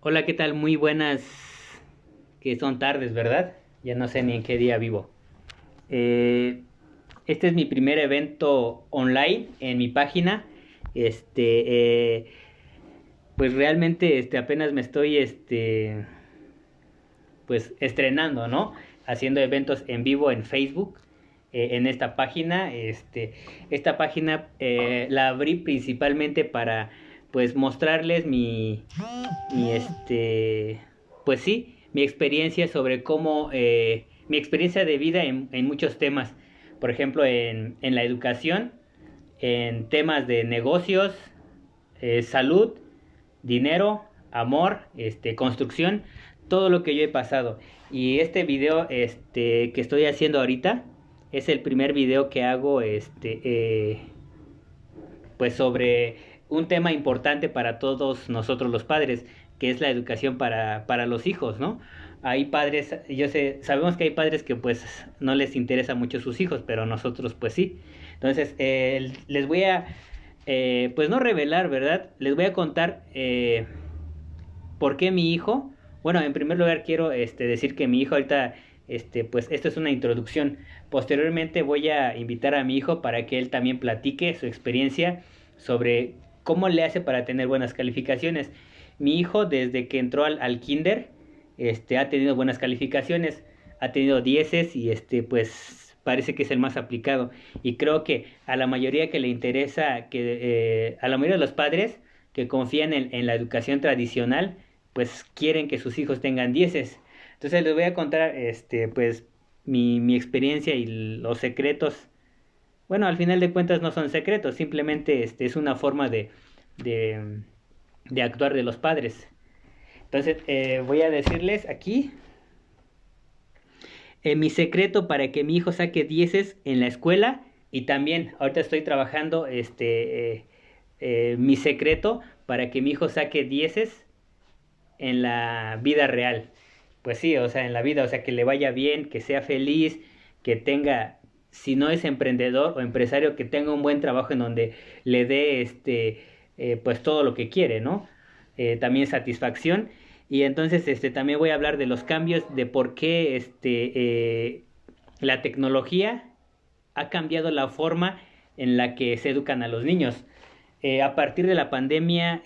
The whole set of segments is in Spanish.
Hola, ¿qué tal? Muy buenas, que son tardes, ¿verdad? Ya no sé ni en qué día vivo. Eh, este es mi primer evento online en mi página. Este, eh, pues realmente apenas me estoy pues estrenando, ¿no? Haciendo eventos en vivo en Facebook, en esta página. Esta página la abrí principalmente para pues mostrarles mi pues sí, mi experiencia sobre cómo, mi experiencia de vida en muchos temas, por ejemplo, en la educación, en temas de negocios, salud, dinero, amor, construcción, todo lo que yo he pasado. Y este video que estoy haciendo ahorita es el primer video que hago pues sobre un tema importante para todos nosotros los padres, que es la educación para los hijos, ¿no? Hay padres, yo sé, sabemos que hay padres que pues no les interesa mucho sus hijos, pero nosotros pues sí. Entonces, les voy a, pues no revelar, ¿verdad? Les voy a contar por qué mi hijo, bueno, en primer lugar quiero decir que mi hijo ahorita, pues esto es una introducción. Posteriormente voy a invitar a mi hijo para que él también platique su experiencia sobre cómo le hace para tener buenas calificaciones. Mi hijo desde que entró al kinder, ha tenido buenas calificaciones, ha tenido dieces y pues parece que es el más aplicado. Y creo que a la mayoría que le interesa, a la mayoría de los padres que confían en la educación tradicional, pues quieren que sus hijos tengan dieces. Entonces les voy a contar pues mi experiencia y los secretos. Bueno, al final de cuentas no son secretos, simplemente es una forma de, de actuar de los padres. Entonces voy a decirles aquí mi secreto para que mi hijo saque dieces en la escuela, y también ahorita estoy trabajando mi secreto para que mi hijo saque dieces en la vida real. Pues sí, o sea, en la vida, o sea, que le vaya bien, que sea feliz, que tenga, si no es emprendedor o empresario, que tenga un buen trabajo en donde le dé pues todo lo que quiere, ¿no? También satisfacción. Y entonces también voy a hablar de los cambios, de por qué la tecnología ha cambiado la forma en la que se educan a los niños. A partir de la pandemia,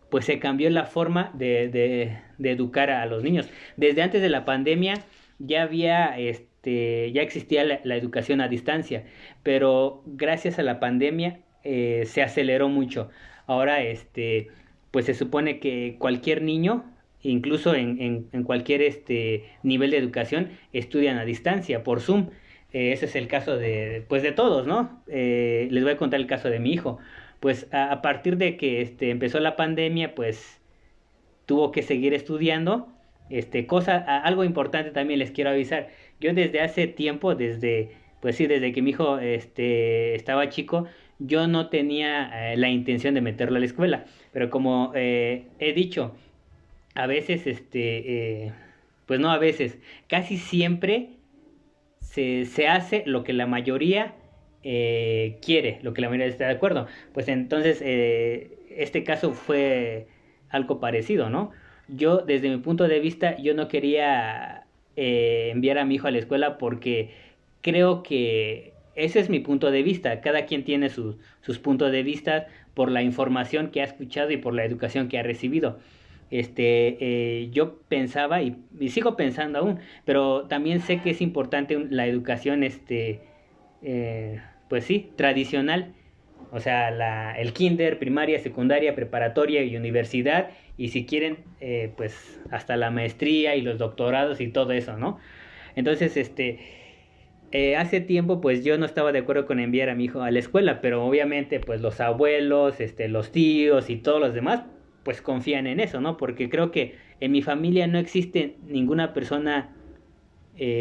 pues se cambió la forma de educar a los niños. Desde antes de la pandemia ya existía la educación a distancia, pero gracias a la pandemia se aceleró mucho. Ahora, pues se supone que cualquier niño, incluso en cualquier nivel de educación, estudian a distancia por Zoom. Ese es el caso pues de todos, ¿no? Les voy a contar el caso de mi hijo. Pues a partir de que empezó la pandemia, pues tuvo que seguir estudiando. Algo importante también les quiero avisar. Yo desde hace tiempo, pues sí, desde que mi hijo estaba chico, yo no tenía la intención de meterlo a la escuela. Pero como he dicho, a veces, pues no a veces, casi siempre se hace lo que la mayoría quiere, lo que la mayoría está de acuerdo. Pues entonces, este caso fue algo parecido, ¿no? Yo, desde mi punto de vista, yo no quería enviar a mi hijo a la escuela porque creo que ese es mi punto de vista. Cada quien tiene sus puntos de vista por la información que ha escuchado y por la educación que ha recibido. Yo pensaba y sigo pensando aún, pero también sé que es importante la educación, pues sí, tradicional, o sea, el kinder, primaria, secundaria, preparatoria y universidad, y si quieren, pues hasta la maestría y los doctorados y todo eso, ¿no? Entonces, hace tiempo, pues yo no estaba de acuerdo con enviar a mi hijo a la escuela, pero obviamente, pues los abuelos, los tíos y todos los demás, pues confían en eso, ¿no? Porque creo que en mi familia no existe ninguna persona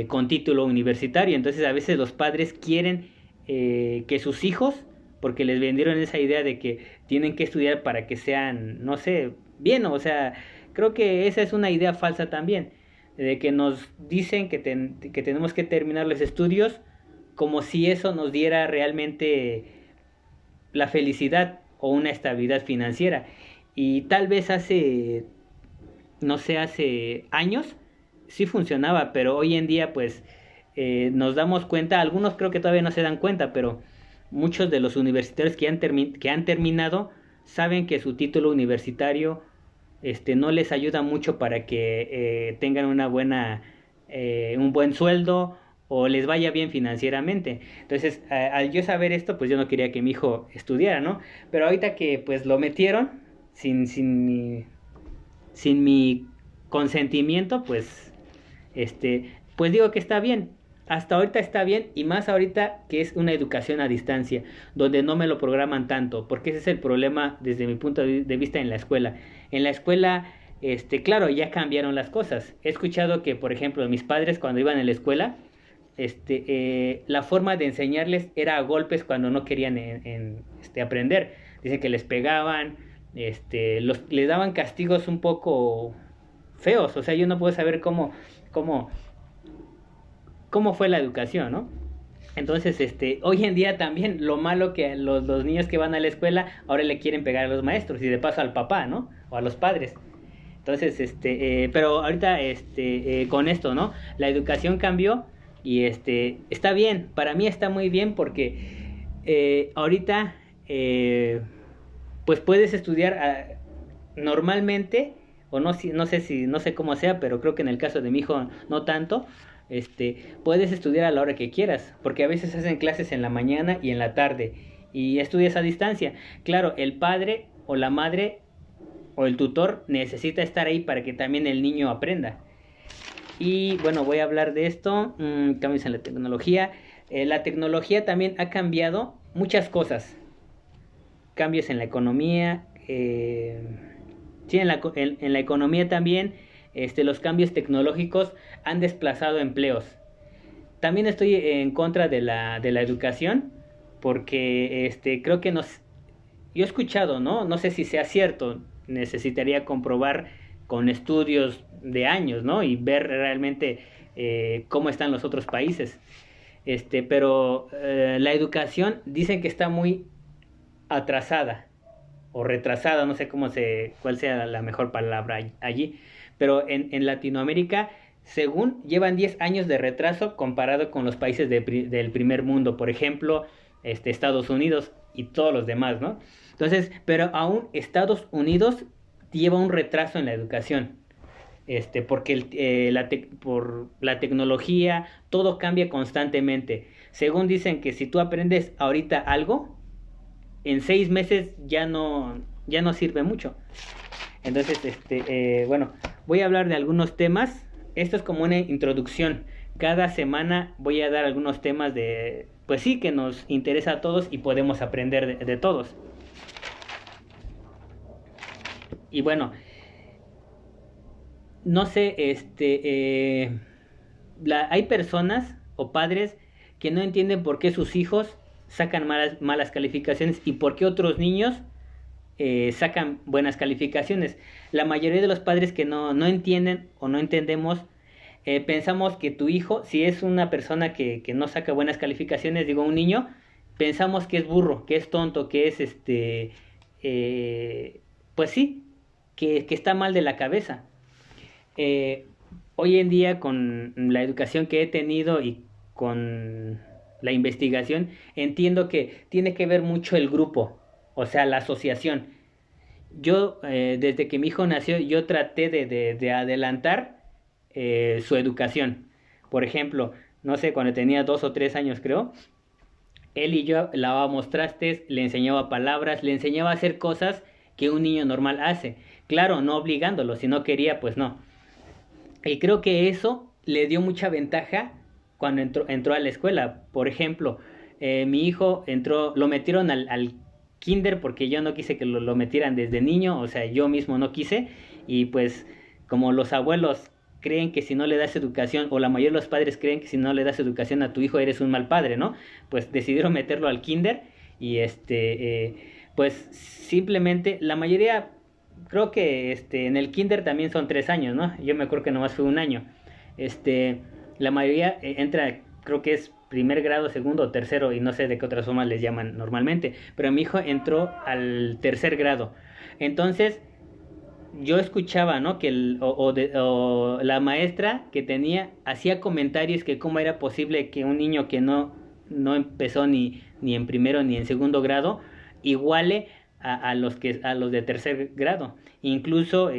con título universitario. Entonces a veces los padres quieren que sus hijos, porque les vendieron esa idea de que tienen que estudiar para que sean, no sé, bien, o sea, creo que esa es una idea falsa también, de que nos dicen que tenemos que terminar los estudios como si eso nos diera realmente la felicidad o una estabilidad financiera. Y tal vez hace no sé, hace años, sí funcionaba, pero hoy en día pues nos damos cuenta, algunos creo que todavía no se dan cuenta, pero muchos de los universitarios que han terminado saben que su título universitario no les ayuda mucho para que tengan un buen sueldo o les vaya bien financieramente. Entonces, al yo saber esto, pues yo no quería que mi hijo estudiara, ¿no? Pero ahorita que pues lo metieron sin, sin mi, sin mi consentimiento, pues digo que está bien. Hasta ahorita está bien y más ahorita que es una educación a distancia, donde no me lo programan tanto, porque ese es el problema desde mi punto de vista en la escuela. En la escuela, claro, ya cambiaron las cosas. He escuchado que, por ejemplo, mis padres cuando iban a la escuela, la forma de enseñarles era a golpes cuando no querían aprender. Dicen que les pegaban, les daban castigos un poco feos. O sea, yo no puedo saber cómo, cómo fue la educación, ¿no? Entonces, hoy en día también lo malo que los niños que van a la escuela ahora le quieren pegar a los maestros y de paso al papá, ¿no? O a los padres. Entonces, pero ahorita, con esto, ¿no? La educación cambió y está bien, para mí está muy bien porque ahorita, pues puedes estudiar normalmente, o no, no sé si, no sé cómo sea, pero creo que en el caso de mi hijo no tanto, puedes estudiar a la hora que quieras, porque a veces hacen clases en la mañana y en la tarde, y estudias a distancia. Claro, el padre o la madre o el tutor necesita estar ahí para que también el niño aprenda. Y bueno, voy a hablar de esto, cambios en la tecnología. La tecnología también ha cambiado muchas cosas, cambios en la economía, sí, en la economía también, los cambios tecnológicos han desplazado empleos. También estoy en contra de la educación, porque creo que yo he escuchado, ¿no? No sé si sea cierto, necesitaría comprobar con estudios de años, ¿no? Y ver realmente cómo están los otros países. Pero la educación dicen que está muy atrasada o retrasada, no sé cuál sea la mejor palabra allí, pero en Latinoamérica, según llevan 10 años de retraso comparado con los países del primer mundo, por ejemplo, Estados Unidos y todos los demás, ¿no? Entonces, pero aún Estados Unidos lleva un retraso en la educación, porque por la tecnología todo cambia constantemente. Según dicen que si tú aprendes ahorita algo, en 6 meses ya no sirve mucho. Entonces, bueno, voy a hablar de algunos temas. Esto es como una introducción. Cada semana voy a dar algunos temas pues sí, que nos interesa a todos y podemos aprender de todos. Y bueno, no sé, hay personas o padres que no entienden por qué sus hijos sacan malas calificaciones y por qué otros niños sacan buenas calificaciones. La mayoría de los padres que no entienden o no entendemos, pensamos que tu hijo, si es una persona que no saca buenas calificaciones, digo un niño, pensamos que es burro, que es tonto, que es pues sí, que está mal de la cabeza. Eh, Hoy en día con la educación que he tenido y con la investigación, entiendo que tiene que ver mucho el grupo, o sea, la asociación. Yo, desde que mi hijo nació, yo traté de adelantar su educación. Por ejemplo, no sé, cuando tenía 2 o 3 años creo, él y yo lavábamos trastes, le enseñaba palabras, le enseñaba a hacer cosas que un niño normal hace. Claro, no obligándolo, si no quería, pues no. Y creo que eso le dio mucha ventaja cuando entró a la escuela. Por ejemplo, mi hijo lo metieron al kinder porque yo no quise que lo metieran desde niño, o sea, yo mismo no quise. Y pues como los abuelos creen que si no le das educación, o la mayoría de los padres creen que si no le das educación a tu hijo eres un mal padre, ¿no? Pues decidieron meterlo al kinder y pues simplemente la mayoría, creo que en el kinder también son 3 años, ¿no? Yo me acuerdo que nomás fue un año. La mayoría entra, creo que es primer grado, segundo o tercero, y no sé de qué otras formas les llaman normalmente, pero mi hijo entró al tercer grado. Entonces, yo escuchaba, ¿no? Que o la maestra que tenía hacía comentarios que cómo era posible que un niño que no empezó ni en primero ni en segundo grado iguale a los de tercer grado. Incluso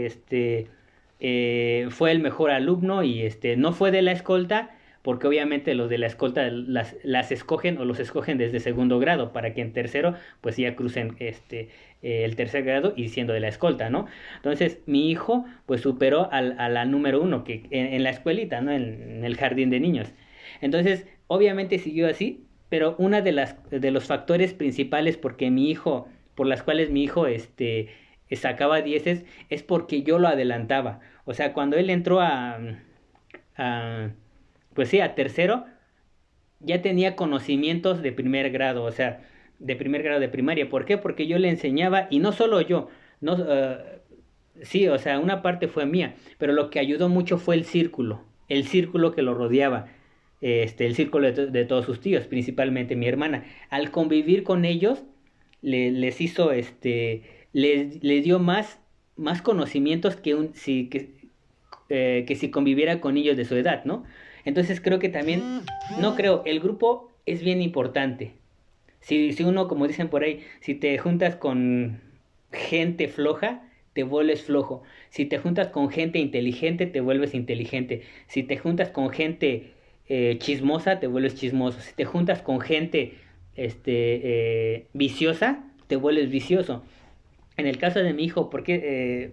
fue el mejor alumno y no fue de la escolta, porque obviamente los de la escolta las escogen o los escogen desde segundo grado para que en tercero pues ya crucen el tercer grado y siendo de la escolta, ¿no? Entonces mi hijo pues superó a la número uno que en la escuelita, ¿no? En el jardín de niños. Entonces obviamente siguió así, pero una de los factores principales por las cuales mi hijo sacaba dieces es porque yo lo adelantaba. O sea, cuando él entró a pues sí, a tercero, ya tenía conocimientos de primer grado, o sea, de primer grado de primaria. ¿Por qué? Porque yo le enseñaba, y no solo yo, no, sí, o sea, una parte fue mía, pero lo que ayudó mucho fue el círculo que lo rodeaba, el círculo de todos sus tíos, principalmente mi hermana. Al convivir con ellos, les hizo, les dio más conocimientos que si conviviera con niños de su edad, ¿no? Entonces creo que también, no creo, el grupo es bien importante. Si uno, como dicen por ahí, si te juntas con gente floja, te vuelves flojo. Si te juntas con gente inteligente, te vuelves inteligente. Si te juntas con gente chismosa, te vuelves chismoso. Si te juntas con gente viciosa, te vuelves vicioso. En el caso de mi hijo, ¿por qué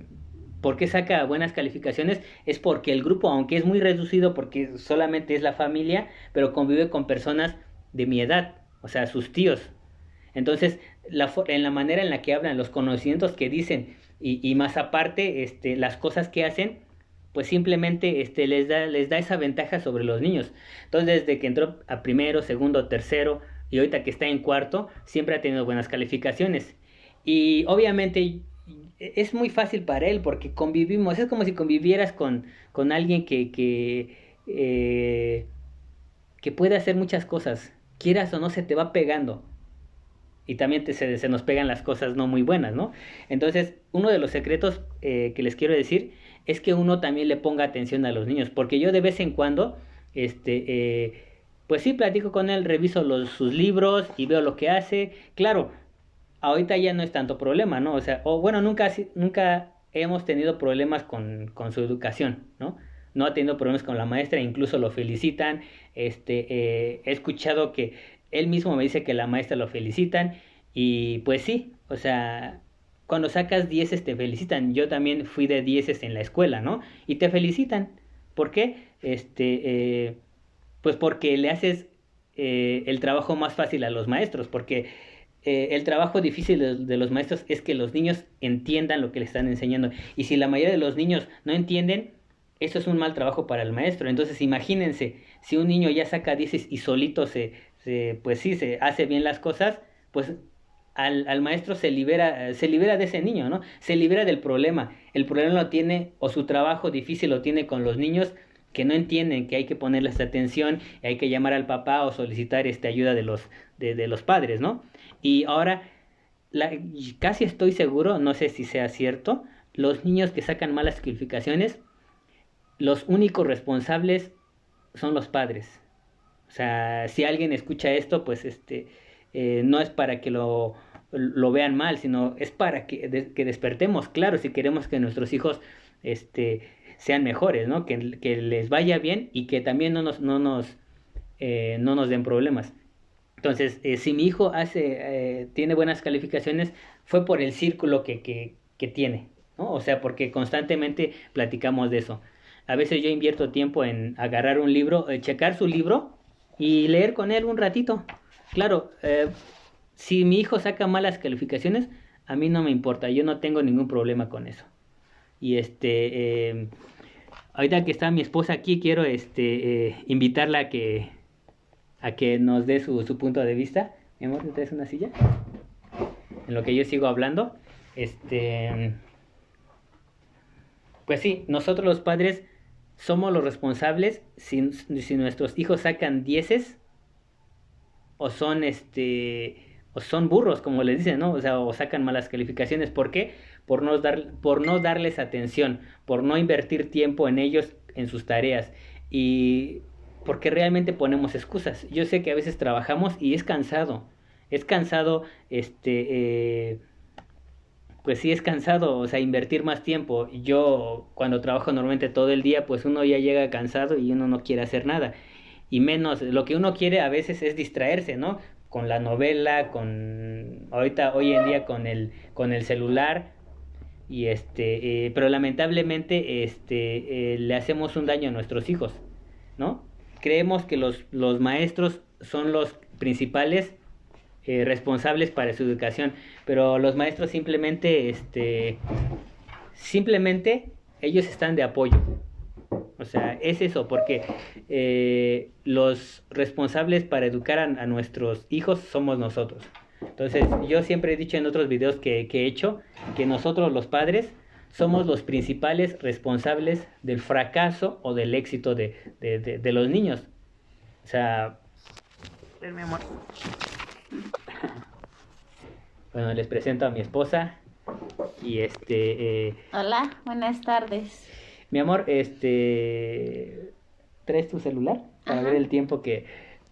saca buenas calificaciones? Es porque el grupo, aunque es muy reducido, porque solamente es la familia, pero convive con personas de mi edad, o sea, sus tíos. Entonces, en la manera en la que hablan, los conocimientos que dicen, y más aparte, las cosas que hacen, pues simplemente les da esa ventaja sobre los niños. Entonces, desde que entró a primero, segundo, tercero, y ahorita que está en cuarto, siempre ha tenido buenas calificaciones. Y obviamente es muy fácil para él porque convivimos, es como si convivieras con alguien que puede hacer muchas cosas, quieras o no se te va pegando y también se nos pegan las cosas no muy buenas, ¿no? Entonces, uno de los secretos que les quiero decir es que uno también le ponga atención a los niños, porque yo de vez en cuando, pues sí, platico con él, reviso sus libros y veo lo que hace, claro, ahorita ya no es tanto problema, ¿no? O sea, o bueno, nunca hemos tenido problemas con su educación, ¿no? No ha tenido problemas con la maestra, incluso lo felicitan. He escuchado que él mismo me dice que la maestra lo felicitan y pues sí, o sea, cuando sacas dieces te felicitan. Yo también fui de dieces en la escuela, ¿no? Y te felicitan. ¿Por qué? Pues porque le haces el trabajo más fácil a los maestros, porque el trabajo difícil de los maestros es que los niños entiendan lo que les están enseñando. Y si la mayoría de los niños no entienden, eso es un mal trabajo para el maestro. Entonces imagínense, si un niño ya saca 10 y solito pues sí, se hace bien las cosas, pues al maestro se libera de ese niño, ¿no? Se libera del problema. El problema lo tiene, o su trabajo difícil lo tiene con los niños que no entienden que hay que ponerles atención, y hay que llamar al papá o solicitar ayuda de los padres, ¿no? Y ahora, casi estoy seguro, no sé si sea cierto, los niños que sacan malas calificaciones, los únicos responsables son los padres. O sea, si alguien escucha esto, pues no es para que lo vean mal, sino es para que despertemos, claro, si queremos que nuestros hijos sean mejores, ¿no? Que les vaya bien y que también no nos den problemas. Entonces, si mi hijo tiene buenas calificaciones, fue por el círculo que tiene, ¿no? O sea, porque constantemente platicamos de eso. A veces yo invierto tiempo en agarrar un libro, checar su libro y leer con él un ratito. Claro, si mi hijo saca malas calificaciones, a mí no me importa, yo no tengo ningún problema con eso. Y ahorita que está mi esposa aquí, quiero invitarla a que nos dé su punto de vista. Mi amor, ¿te traes una silla? En lo que yo sigo hablando. Pues sí, nosotros los padres somos los responsables si nuestros hijos sacan dieces o son o son burros, como les dicen, ¿no? O sea, o sacan malas calificaciones. ¿Por qué? por no darles atención, por no invertir tiempo en ellos, en sus tareas, y porque realmente ponemos excusas. Yo sé que a veces trabajamos y es cansado, pues sí es cansado, o sea, invertir más tiempo. Yo cuando trabajo normalmente todo el día, pues uno ya llega cansado y uno no quiere hacer nada. Y menos, lo que uno quiere a veces es distraerse, ¿no? Con la novela, hoy en día con el celular, y pero lamentablemente, le hacemos un daño a nuestros hijos, ¿no? Creemos que los maestros son los principales responsables para su educación, pero los maestros simplemente ellos están de apoyo. O sea, es eso, porque los responsables para educar a nuestros hijos somos nosotros. Entonces, yo siempre he dicho en otros videos que he hecho, que nosotros los padres somos los principales responsables del fracaso o del éxito de los niños. O sea, mi amor. Bueno, les presento a mi esposa y Hola, buenas tardes. mi amor, ¿traes tu celular para ver el tiempo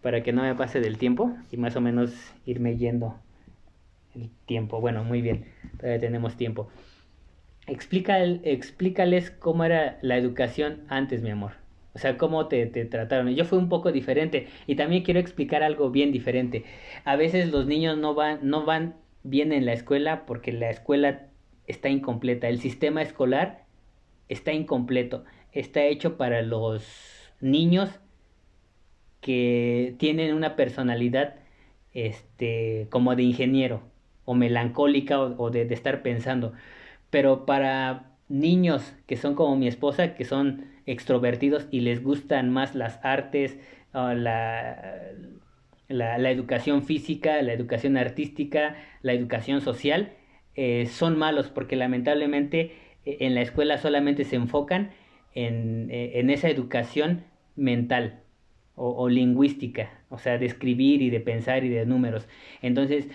para que no me pase del tiempo y más o menos irme yendo el tiempo? Bueno, muy bien, todavía tenemos tiempo. Explícales cómo era la educación antes, mi amor. O sea, cómo te trataron. Yo fui un poco diferente y también quiero explicar algo bien diferente. A veces los niños no van bien en la escuela porque la escuela está incompleta. El sistema escolar está incompleto. Está hecho para los niños que tienen una personalidad como de ingeniero o melancólica o de estar pensando. Pero para niños que son como mi esposa, que son extrovertidos y les gustan más las artes, la educación física, la educación artística, la educación social, son malos porque lamentablemente en la escuela solamente se enfocan en esa educación mental o lingüística, o sea, de escribir y de pensar y de números. Entonces,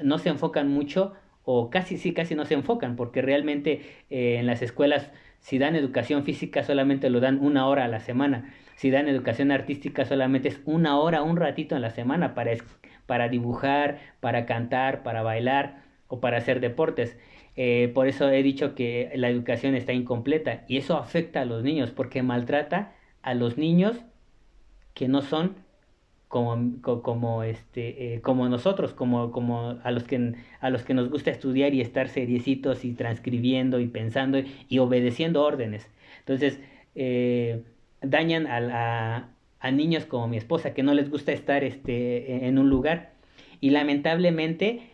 no se enfocan mucho o casi no se enfocan porque realmente en las escuelas si dan educación física solamente lo dan 1 hora a la semana, si dan educación artística solamente es 1 hora, un ratito en la semana para dibujar, para cantar, para bailar o para hacer deportes. Por eso he dicho que la educación está incompleta y eso afecta a los niños porque maltrata a los niños que no son como nosotros, como a los que nos gusta estudiar y estar seriecitos y transcribiendo y pensando y obedeciendo órdenes. Entonces, dañan a niños como mi esposa que no les gusta estar en un lugar y lamentablemente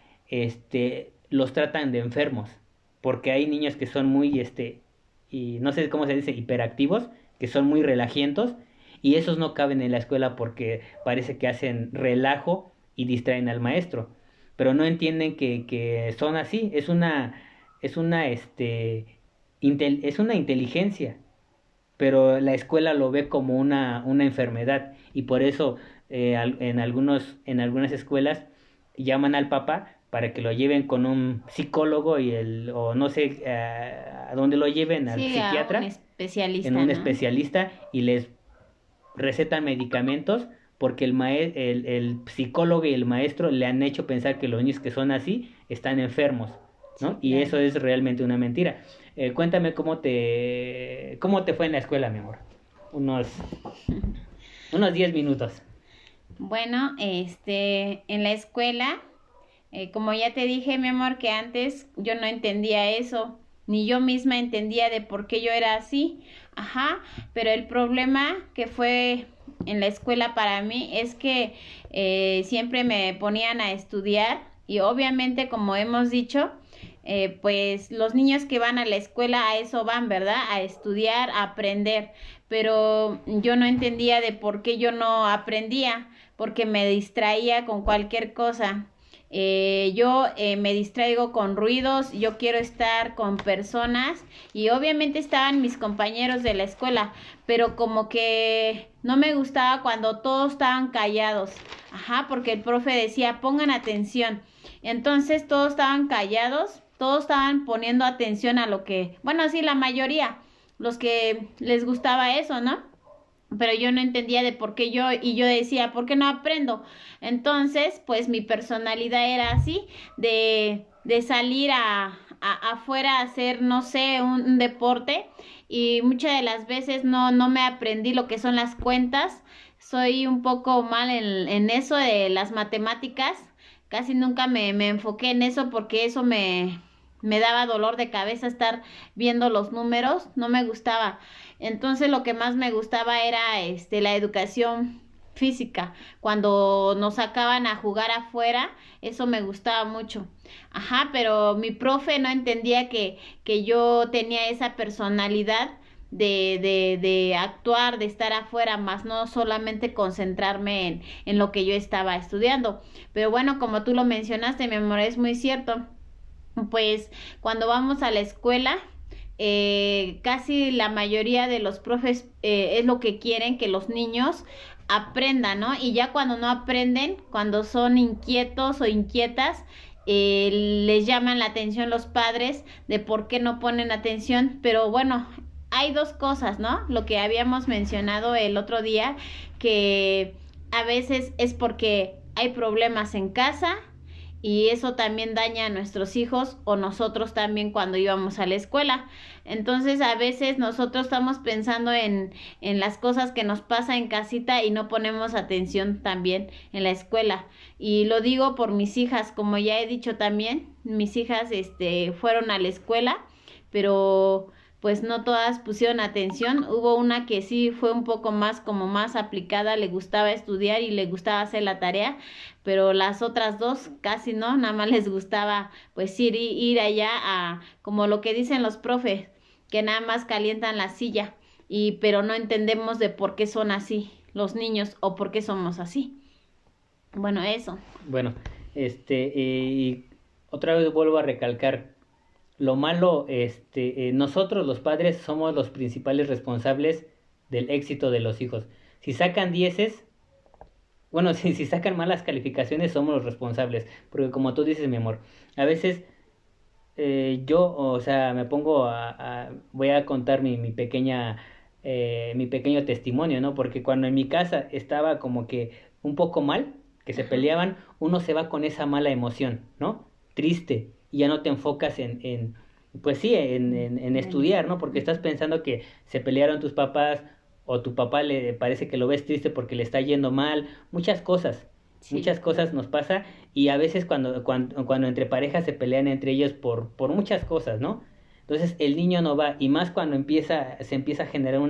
los tratan de enfermos porque hay niños que son muy y no sé cómo se dice hiperactivos, que son muy relajientos y esos no caben en la escuela porque parece que hacen relajo y distraen al maestro, pero no entienden que son así, es una inteligencia, pero la escuela lo ve como una enfermedad y por eso en algunas escuelas llaman al papá para que lo lleven con un psicólogo o no sé a dónde lo lleven, al psiquiatra, a un especialista, en un ¿no? especialista y les recetan medicamentos porque el psicólogo y el maestro le han hecho pensar que los niños que son así están enfermos, ¿no? Sí, Y claro. eso es realmente una mentira. Cuéntame cómo te fue en la escuela, mi amor. Unos 10 minutos. Bueno, en la escuela, como ya te dije, mi amor, que antes yo no entendía eso, ni yo misma entendía de por qué yo era así. Ajá, pero el problema que fue en la escuela para mí es que siempre me ponían a estudiar y obviamente, como hemos dicho, pues los niños que van a la escuela a eso van, ¿verdad? A estudiar, a aprender, pero yo no entendía de por qué yo no aprendía, porque me distraía con cualquier cosa. Yo me distraigo con ruidos, yo quiero estar con personas y obviamente estaban mis compañeros de la escuela, pero como que no me gustaba cuando todos estaban callados, ajá, porque el profe decía pongan atención, entonces todos estaban callados, todos estaban poniendo atención a lo que, bueno, sí, la mayoría, los que les gustaba eso, ¿no? Pero yo no entendía de por qué y yo decía, ¿por qué no aprendo? Entonces, pues mi personalidad era así, de salir afuera a hacer, no sé, un deporte, y muchas de las veces no me aprendí lo que son las cuentas. Soy un poco mal en eso de las matemáticas, casi nunca me enfoqué en eso porque eso me daba dolor de cabeza estar viendo los números, no me gustaba. Entonces lo que más me gustaba era la educación física. Cuando nos sacaban a jugar afuera, eso me gustaba mucho. Ajá, pero mi profe no entendía que yo tenía esa personalidad de actuar, de estar afuera, más no solamente concentrarme en lo que yo estaba estudiando. Pero bueno, como tú lo mencionaste, mi amor, es muy cierto. Pues cuando vamos a la escuela, casi la mayoría de los profes es lo que quieren que los niños aprendan, ¿no? Y ya cuando no aprenden, cuando son inquietos o inquietas, les llaman la atención los padres de por qué no ponen atención. Pero bueno, hay dos cosas, ¿no? Lo que habíamos mencionado el otro día, que a veces es porque hay problemas en casa, y eso también daña a nuestros hijos o nosotros también cuando íbamos a la escuela. Entonces a veces nosotros estamos pensando en las cosas que nos pasa en casita y no ponemos atención también en la escuela. Y lo digo por mis hijas, como ya he dicho también, mis hijas fueron a la escuela, pero pues no todas pusieron atención. Hubo una que sí fue un poco más como más aplicada, le gustaba estudiar y le gustaba hacer la tarea, pero las otras dos casi no, nada más les gustaba pues ir allá a, como lo que dicen los profes, que nada más calientan la silla, pero no entendemos de por qué son así los niños o por qué somos así. Bueno, eso. Bueno, y otra vez vuelvo a recalcar, lo malo, nosotros los padres somos los principales responsables del éxito de los hijos. Si sacan dieces, bueno, si sacan malas calificaciones, somos los responsables. Porque como tú dices, mi amor, a veces yo, o sea, me pongo voy a contar mi pequeña, mi pequeño testimonio, ¿no? Porque cuando en mi casa estaba como que un poco mal, que se peleaban, uno se va con esa mala emoción, ¿no? Triste, y ya no te enfocas pues sí, en estudiar, ¿no? Porque estás pensando que se pelearon tus papás, o tu papá le parece que lo ves triste porque le está yendo mal, Sí. muchas cosas nos pasa, y a veces cuando entre parejas se pelean entre ellos por muchas cosas, ¿no? Entonces el niño no va, y más cuando se empieza a generar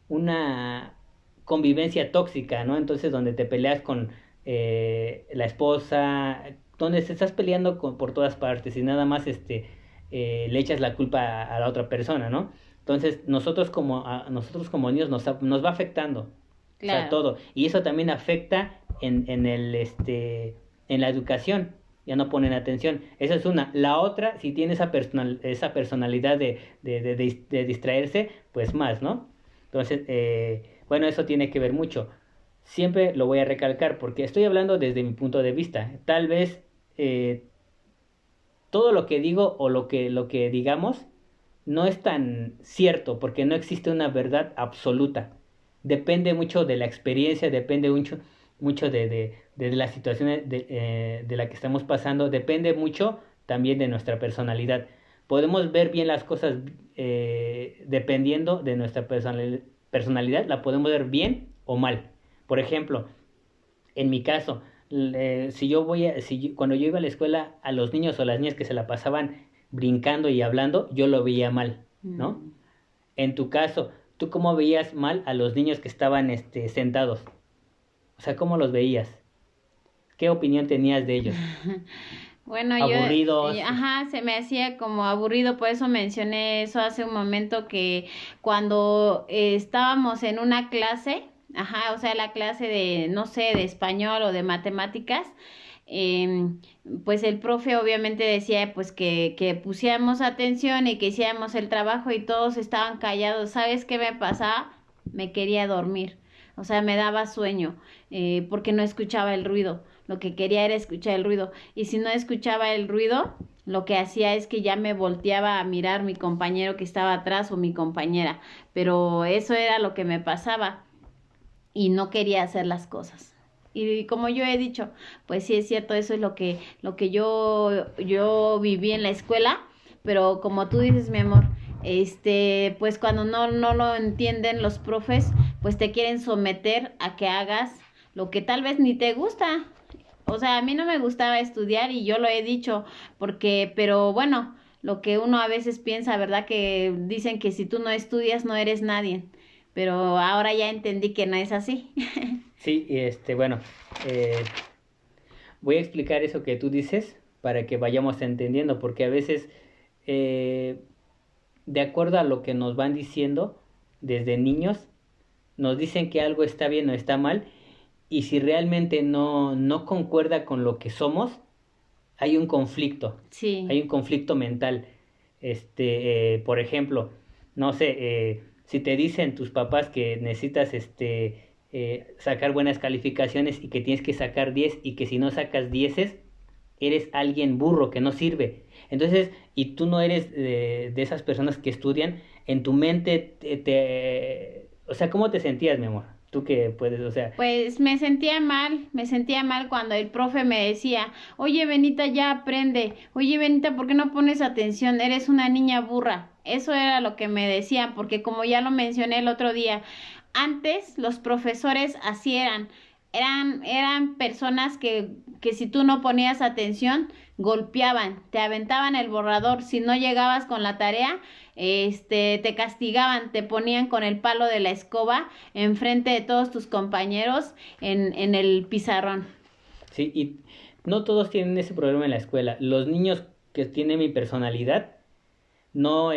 una convivencia tóxica, ¿no? Entonces donde te peleas con la esposa, donde se estás peleando por todas partes y nada más le echas la culpa a la otra persona, ¿no? Entonces nosotros como niños nos va afectando, o sea, Claro. todo, y eso también afecta en la educación. Ya no ponen atención. Esa es una. La otra, si tiene esa personalidad de distraerse, pues más, ¿no? Entonces, bueno, eso tiene que ver mucho. Siempre lo voy a recalcar porque estoy hablando desde mi punto de vista. Tal vez todo lo que digo o lo que digamos no es tan cierto porque no existe una verdad absoluta. Depende mucho de la experiencia, depende mucho de la situación de la que estamos pasando, depende mucho también de nuestra personalidad. Podemos ver bien las cosas dependiendo de nuestra personalidad, la podemos ver bien o mal. Por ejemplo, en mi caso, cuando yo iba a la escuela, a los niños o las niñas que se la pasaban brincando y hablando, yo lo veía mal, ¿no? Mm. En tu caso, ¿tú cómo veías mal a los niños que estaban sentados? O sea, ¿cómo los veías? ¿Qué opinión tenías de ellos? Bueno, ¿Aburridos? ajá, se me hacía como aburrido, por eso mencioné eso hace un momento, que cuando estábamos en una clase, ajá, o sea, la clase de, no sé, de español o de matemáticas, em, pues el profe obviamente decía pues que pusiéramos atención y que hiciéramos el trabajo, y todos estaban callados. ¿Sabes qué me pasaba? Me quería dormir, o sea, me daba sueño, porque no escuchaba el ruido. Lo que quería era escuchar el ruido, y si no escuchaba el ruido, lo que hacía es que ya me volteaba a mirar mi compañero que estaba atrás o mi compañera, pero eso era lo que me pasaba y no quería hacer las cosas. Y como yo he dicho, pues sí es cierto, eso es lo que yo viví en la escuela, pero como tú dices, mi amor, pues cuando no lo entienden los profes, pues te quieren someter a que hagas lo que tal vez ni te gusta. O sea, a mí no me gustaba estudiar y yo lo he dicho, pero bueno, lo que uno a veces piensa, ¿verdad? Que dicen que si tú no estudias no eres nadie, pero ahora ya entendí que no es así. Sí, y bueno, eh, voy a explicar eso que tú dices para que vayamos entendiendo, porque a veces, eh, de acuerdo a lo que nos van diciendo desde niños, nos dicen que algo está bien o está mal, y si realmente no concuerda con lo que somos, Sí. hay un conflicto mental. Por ejemplo, no sé, si te dicen tus papás que necesitas sacar buenas calificaciones y que tienes que sacar 10 y que si no sacas 10 eres alguien burro que no sirve. Entonces, y tú no eres de esas personas que estudian, en tu mente o sea, ¿cómo te sentías, mi amor? Tú que puedes, o sea, Pues me sentía mal cuando el profe me decía, oye Benita, ya aprende, oye Benita, ¿por qué no pones atención? Eres una niña burra. Eso era lo que me decían, porque como ya lo mencioné el otro día, antes los profesores así eran personas que si tú no ponías atención, golpeaban, te aventaban el borrador, si no llegabas con la tarea, te castigaban, te ponían con el palo de la escoba enfrente de todos tus compañeros en el pizarrón. sí, y no todos tienen ese problema en la escuela. Los niños que tienen mi personalidad, no,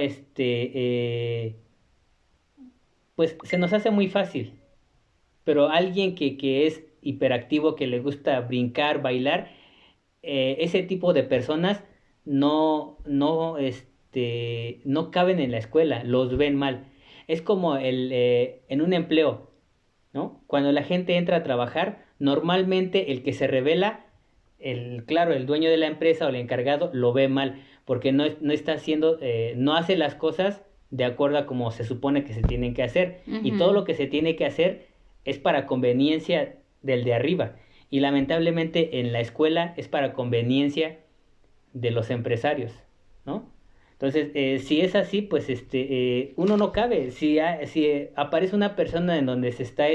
pues se nos hace muy fácil. Pero alguien que es hiperactivo, que le gusta brincar, bailar, ese tipo de personas no caben en la escuela, los ven mal. Es como en un empleo, ¿no? Cuando la gente entra a trabajar, normalmente el que se revela, claro, el dueño de la empresa o el encargado lo ve mal, porque no está haciendo, no hace las cosas de acuerdo a como se supone que se tienen que hacer. Y todo Ujú. lo que se tiene que hacer es para conveniencia del de arriba. Y lamentablemente en la escuela es para conveniencia de los empresarios, ¿no? Entonces, si es así, pues uno no cabe. Si aparece una persona en donde se está,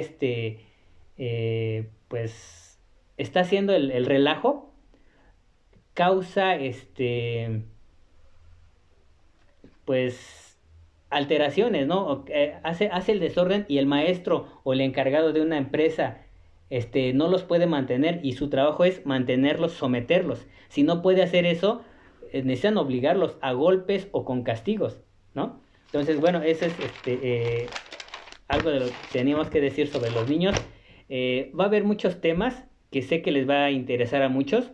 pues, está haciendo el relajo, causa, pues, alteraciones, ¿no? Hace el desorden y el maestro o el encargado de una empresa, no los puede mantener y su trabajo es mantenerlos, someterlos. Si no puede hacer eso, necesitan obligarlos a golpes o con castigos, ¿no? Entonces, bueno, eso es algo de lo que teníamos que decir sobre los niños. Va a haber muchos temas que sé que les va a interesar a muchos.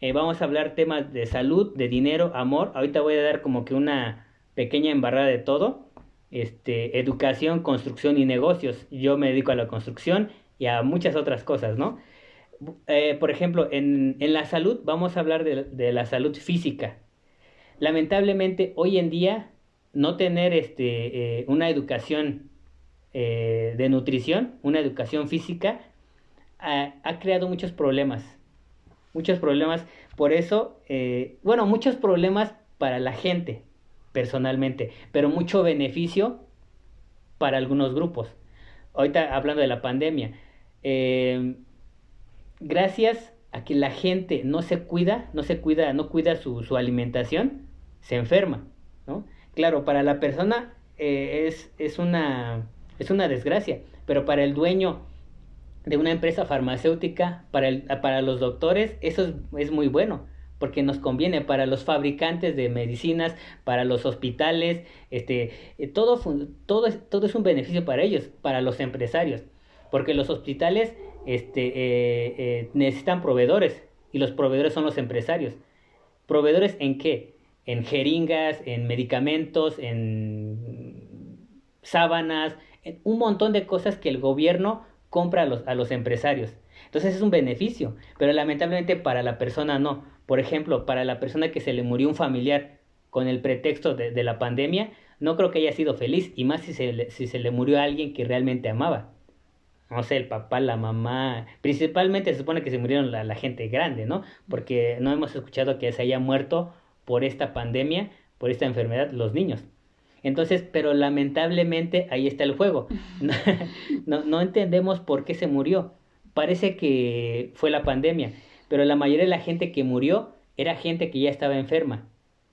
Vamos a hablar temas de salud, de dinero, amor. Ahorita voy a dar como que una pequeña embarrada de todo. Educación, construcción y negocios. Yo me dedico a la construcción y a muchas otras cosas, ¿no? Por ejemplo, en la salud vamos a hablar de la salud física. Lamentablemente, hoy en día, no tener una educación de nutrición, una educación física, ha creado muchos problemas, por eso, bueno, muchos problemas para la gente, personalmente, pero mucho beneficio para algunos grupos. Ahorita hablando de la pandemia, eh, gracias a que la gente no cuida su alimentación, se enferma, ¿no? Claro, para la persona es una desgracia, pero para el dueño de una empresa farmacéutica, para los doctores, eso es muy bueno, porque nos conviene para los fabricantes de medicinas, para los hospitales, todo es un beneficio para ellos, para los empresarios, porque los hospitales necesitan proveedores y los proveedores son los empresarios. ¿Proveedores en qué? En jeringas, en medicamentos, en sábanas, en un montón de cosas que el gobierno compra a los empresarios. Entonces es un beneficio, pero lamentablemente para la persona no. Por ejemplo, para la persona que se le murió un familiar con el pretexto de la pandemia, no creo que haya sido feliz, y más si se le murió a alguien que realmente amaba. No sé, el papá, la mamá, principalmente se supone que se murieron la gente grande, ¿no? Porque no hemos escuchado que se haya muerto por esta pandemia, por esta enfermedad, los niños. Entonces, pero lamentablemente ahí está el juego. No entendemos por qué se murió. Parece que fue la pandemia, pero la mayoría de la gente que murió era gente que ya estaba enferma.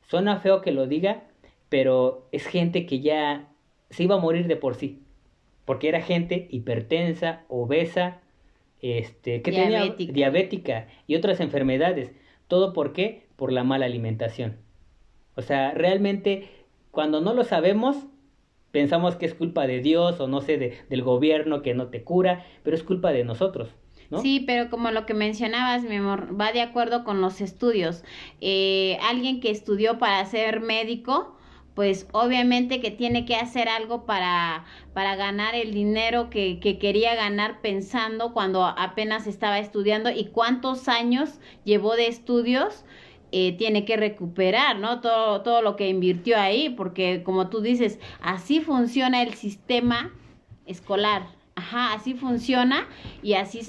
Suena feo que lo diga, pero es gente que ya se iba a morir de por sí, porque era gente hipertensa, obesa, que tenía Diabética. diabética y otras enfermedades. ¿Todo por qué? Por la mala alimentación. O sea, realmente cuando no lo sabemos, pensamos que es culpa de Dios o no sé, del gobierno que no te cura, pero es culpa de nosotros, ¿no? Sí, pero como lo que mencionabas, mi amor, va de acuerdo con los estudios. Alguien que estudió para ser médico, pues obviamente que tiene que hacer algo para ganar el dinero que quería ganar pensando cuando apenas estaba estudiando y cuántos años llevó de estudios. Tiene que recuperar, ¿no? Todo lo que invirtió ahí, porque como tú dices, así funciona el sistema escolar. Ajá, así funciona y así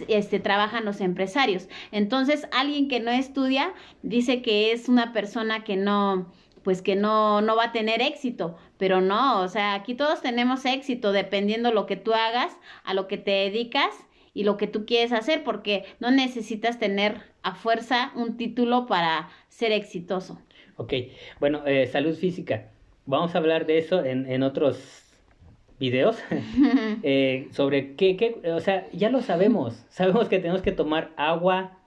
trabajan los empresarios. Entonces, alguien que no estudia dice que es una persona que no, pues que no va a tener éxito, pero no, o sea, aquí todos tenemos éxito dependiendo lo que tú hagas, a lo que te dedicas y lo que tú quieres hacer, porque no necesitas tener a fuerza un título para ser exitoso. Ok, bueno, salud física. Vamos a hablar de eso en otros videos sobre o sea, ya lo sabemos. Sabemos que tenemos que tomar agua,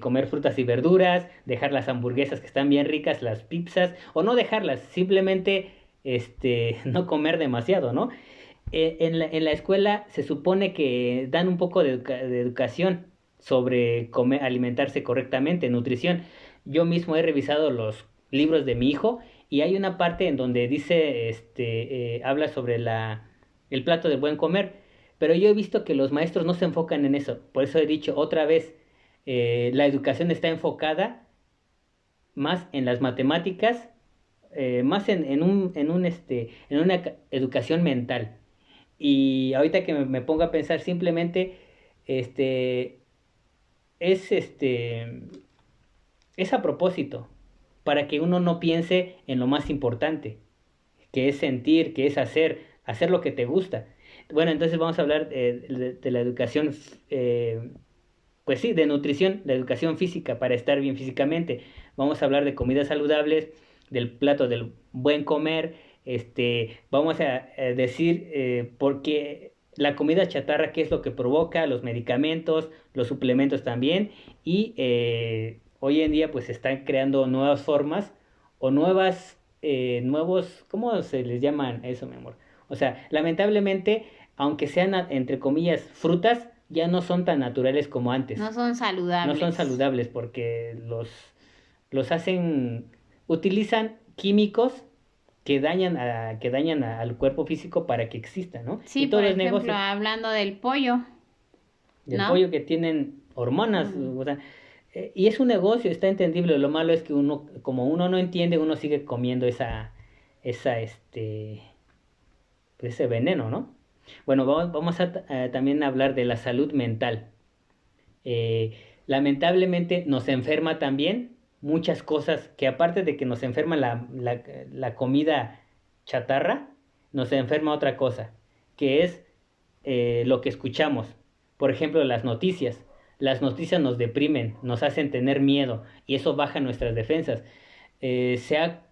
comer frutas y verduras, dejar las hamburguesas que están bien ricas, las pizzas, o no dejarlas, simplemente no comer demasiado, ¿no? En la escuela se supone que dan un poco de educación sobre comer, alimentarse correctamente, nutrición. Yo mismo he revisado los libros de mi hijo y hay una parte en donde dice, habla sobre el plato del buen comer, pero yo he visto que los maestros no se enfocan en eso. Por eso he dicho otra vez, la educación está enfocada más en las matemáticas, más en una educación mental. Y ahorita que me pongo a pensar simplemente, este, es es a propósito, para que uno no piense en lo más importante, que es sentir, que es hacer lo que te gusta. Bueno, entonces vamos a hablar de la educación, pues sí, de nutrición, la educación física para estar bien físicamente. Vamos a hablar de comidas saludables, del plato del buen comer, vamos a decir por qué la comida chatarra, qué es lo que provoca, los medicamentos, los suplementos también, y hoy en día pues se están creando nuevas formas o nuevos, ¿cómo se les llaman a eso, mi amor? O sea, lamentablemente, aunque sean entre comillas frutas, ya no son tan naturales como antes. No son No son saludables. saludables porque los hacen, utilizan químicos que dañan al cuerpo físico para que exista, ¿no? Sí, Y por todo es ejemplo, negocio hablando del pollo, del ¿no? pollo que tienen hormonas, Mm. o sea, y es un negocio, está entendible. Lo malo es que uno, como uno no entiende, uno sigue comiendo esa, pues ese veneno, ¿no? Bueno, vamos a también hablar de la salud mental. Lamentablemente nos enferma también muchas cosas que aparte de que nos enferma la comida chatarra, nos enferma otra cosa, que es lo que escuchamos. Por ejemplo, las noticias. Las noticias nos deprimen, nos hacen tener miedo y eso baja nuestras defensas. Eh, se ha,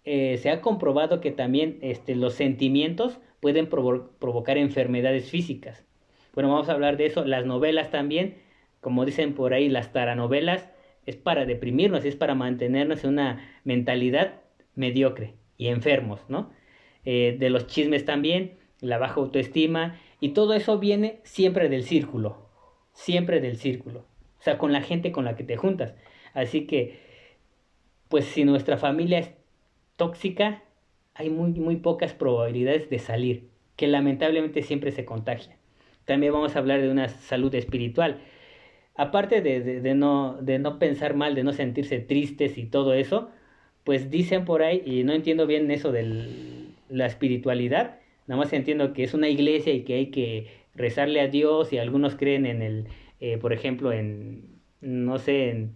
Se ha comprobado que también los sentimientos pueden provocar enfermedades físicas. Bueno, vamos a hablar de eso. Las novelas también, como dicen por ahí, las taranovelas, es para deprimirnos, es para mantenernos en una mentalidad mediocre y enfermos, ¿no? De los chismes también, la baja autoestima, y todo eso viene siempre del círculo, o sea, con la gente con la que te juntas. Así que, pues si nuestra familia es tóxica, hay muy pocas probabilidades de salir, que lamentablemente siempre se contagia. también vamos a hablar de una salud espiritual. Aparte de no pensar mal, de no sentirse tristes y todo eso, pues dicen por ahí, y no entiendo bien eso de la espiritualidad, nada más entiendo que es una iglesia y que hay que rezarle a Dios, y algunos creen en por ejemplo, no sé,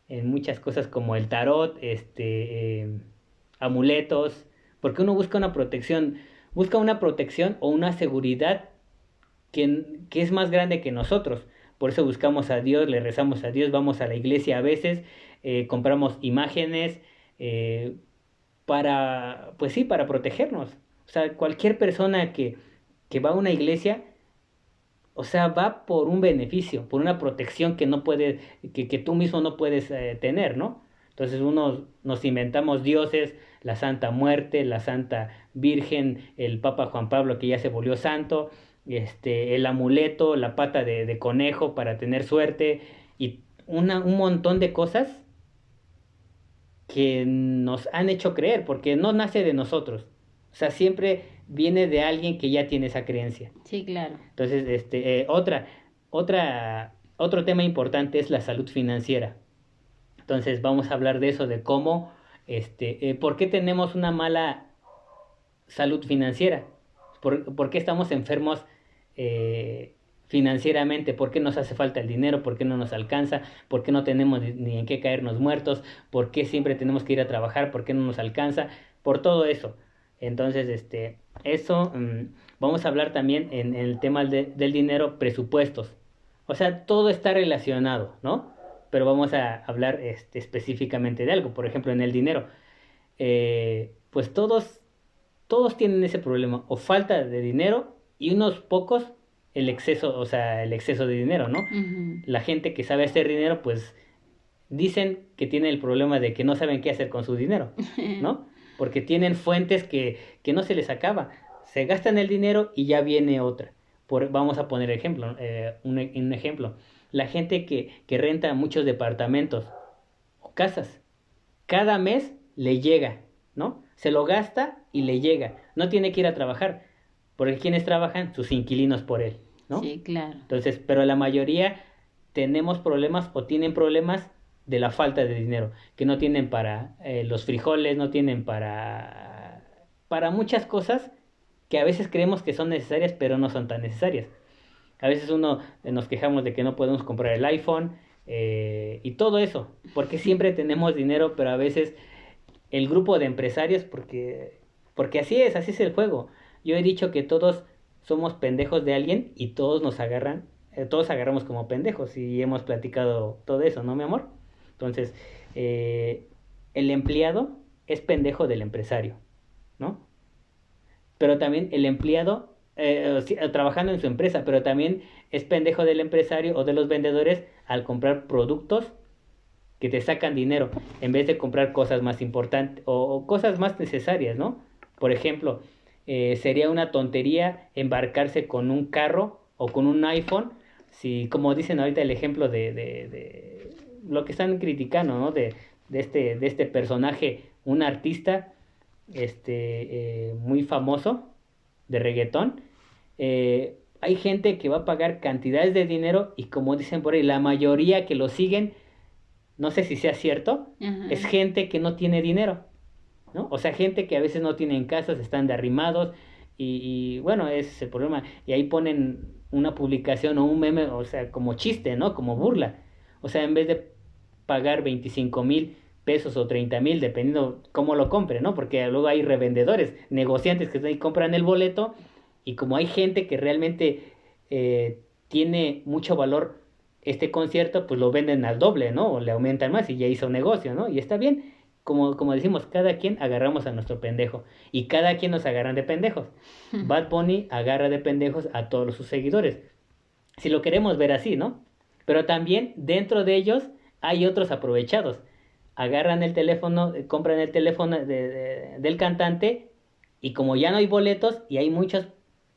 en muchas cosas como el tarot, amuletos, porque uno busca una protección o una seguridad que es más grande que nosotros. Por eso buscamos a Dios, le rezamos a Dios, vamos a la iglesia a veces, compramos imágenes pues sí, para protegernos. O sea, cualquier persona que va a una iglesia, o sea, va por un beneficio, por una protección que no puedes, que tú mismo no puedes tener, ¿no? Entonces nos inventamos dioses, la Santa Muerte, la Santa Virgen, el Papa Juan Pablo que ya se volvió santo, el amuleto, la pata de conejo para tener suerte, y un montón de cosas que nos han hecho creer, porque no nace de nosotros. O sea, siempre viene de alguien que ya tiene esa creencia. Sí, claro. Entonces, otro tema importante es la salud financiera. Entonces, vamos a hablar de eso, de cómo, por qué tenemos una mala salud financiera, por qué estamos enfermos financieramente, por qué nos hace falta el dinero, por qué no nos alcanza, por qué no tenemos ni en qué caernos muertos, por qué siempre tenemos que ir a trabajar, por qué no nos alcanza, por todo eso. Entonces, eso, vamos a hablar también en el tema del dinero, presupuestos. O sea, todo está relacionado, ¿no? Pero vamos a hablar específicamente de algo. Por ejemplo, en el dinero, pues todos tienen ese problema, o falta de dinero, y unos pocos el exceso, o sea, el exceso de dinero, ¿no? Ujú. La gente que sabe hacer dinero, pues dicen que tiene el problema de que no saben qué hacer con su dinero, ¿no? Porque tienen fuentes que no se les acaba. Se gastan el dinero y ya viene otra. Vamos a poner ejemplo, un ejemplo. La gente que renta muchos departamentos o casas, cada mes le llega, ¿no? Se lo gasta y le llega. No tiene que ir a trabajar, porque quienes trabajan, sus inquilinos por él, ¿no? Sí, claro. Entonces, pero la mayoría tenemos problemas o tienen problemas de la falta de dinero, que no tienen para los frijoles, no tienen para muchas cosas que a veces creemos que son necesarias, pero no son tan necesarias. A veces nos quejamos de que no podemos comprar el iPhone y todo eso, porque siempre tenemos dinero, pero a veces el grupo de empresarios, porque así es el juego. Yo he dicho que todos somos pendejos de alguien y todos agarramos como pendejos, y hemos platicado todo eso, ¿no, mi amor? Entonces, el empleado es pendejo del empresario, ¿no? Pero también el empleado, trabajando en su empresa, pero también es pendejo del empresario o de los vendedores al comprar productos que te sacan dinero, en vez de comprar cosas más importantes o cosas más necesarias, ¿no? Por ejemplo, sería una tontería embarcarse con un carro o con un iPhone, si, como dicen ahorita el ejemplo de lo que están criticando, ¿no? De este personaje, un artista muy famoso de reggaetón. Hay gente que va a pagar cantidades de dinero, y como dicen por ahí, la mayoría que lo siguen, no sé si sea cierto, Ajá. es gente que no tiene dinero, ¿no? O sea, gente que a veces no tienen casas, están de arrimados, y bueno, ese es el problema. Y ahí ponen una publicación o un meme, o sea, como chiste, ¿no? Como burla. O sea, en vez de pagar 25,000 pesos o 30,000, dependiendo cómo lo compre, ¿no? Porque luego hay revendedores, negociantes que ahí compran el boleto, y como hay gente que realmente tiene mucho valor este concierto, pues lo venden al doble, ¿no? O le aumentan más y ya hizo negocio, ¿no? Y está bien. Como decimos, cada quien agarramos a nuestro pendejo, y cada quien nos agarran de pendejos. Bad Bunny agarra de pendejos a todos sus seguidores, si lo queremos ver así, ¿no? Pero también dentro de ellos hay otros aprovechados. Agarran el teléfono, compran el teléfono del cantante, y como ya no hay boletos y hay muchos,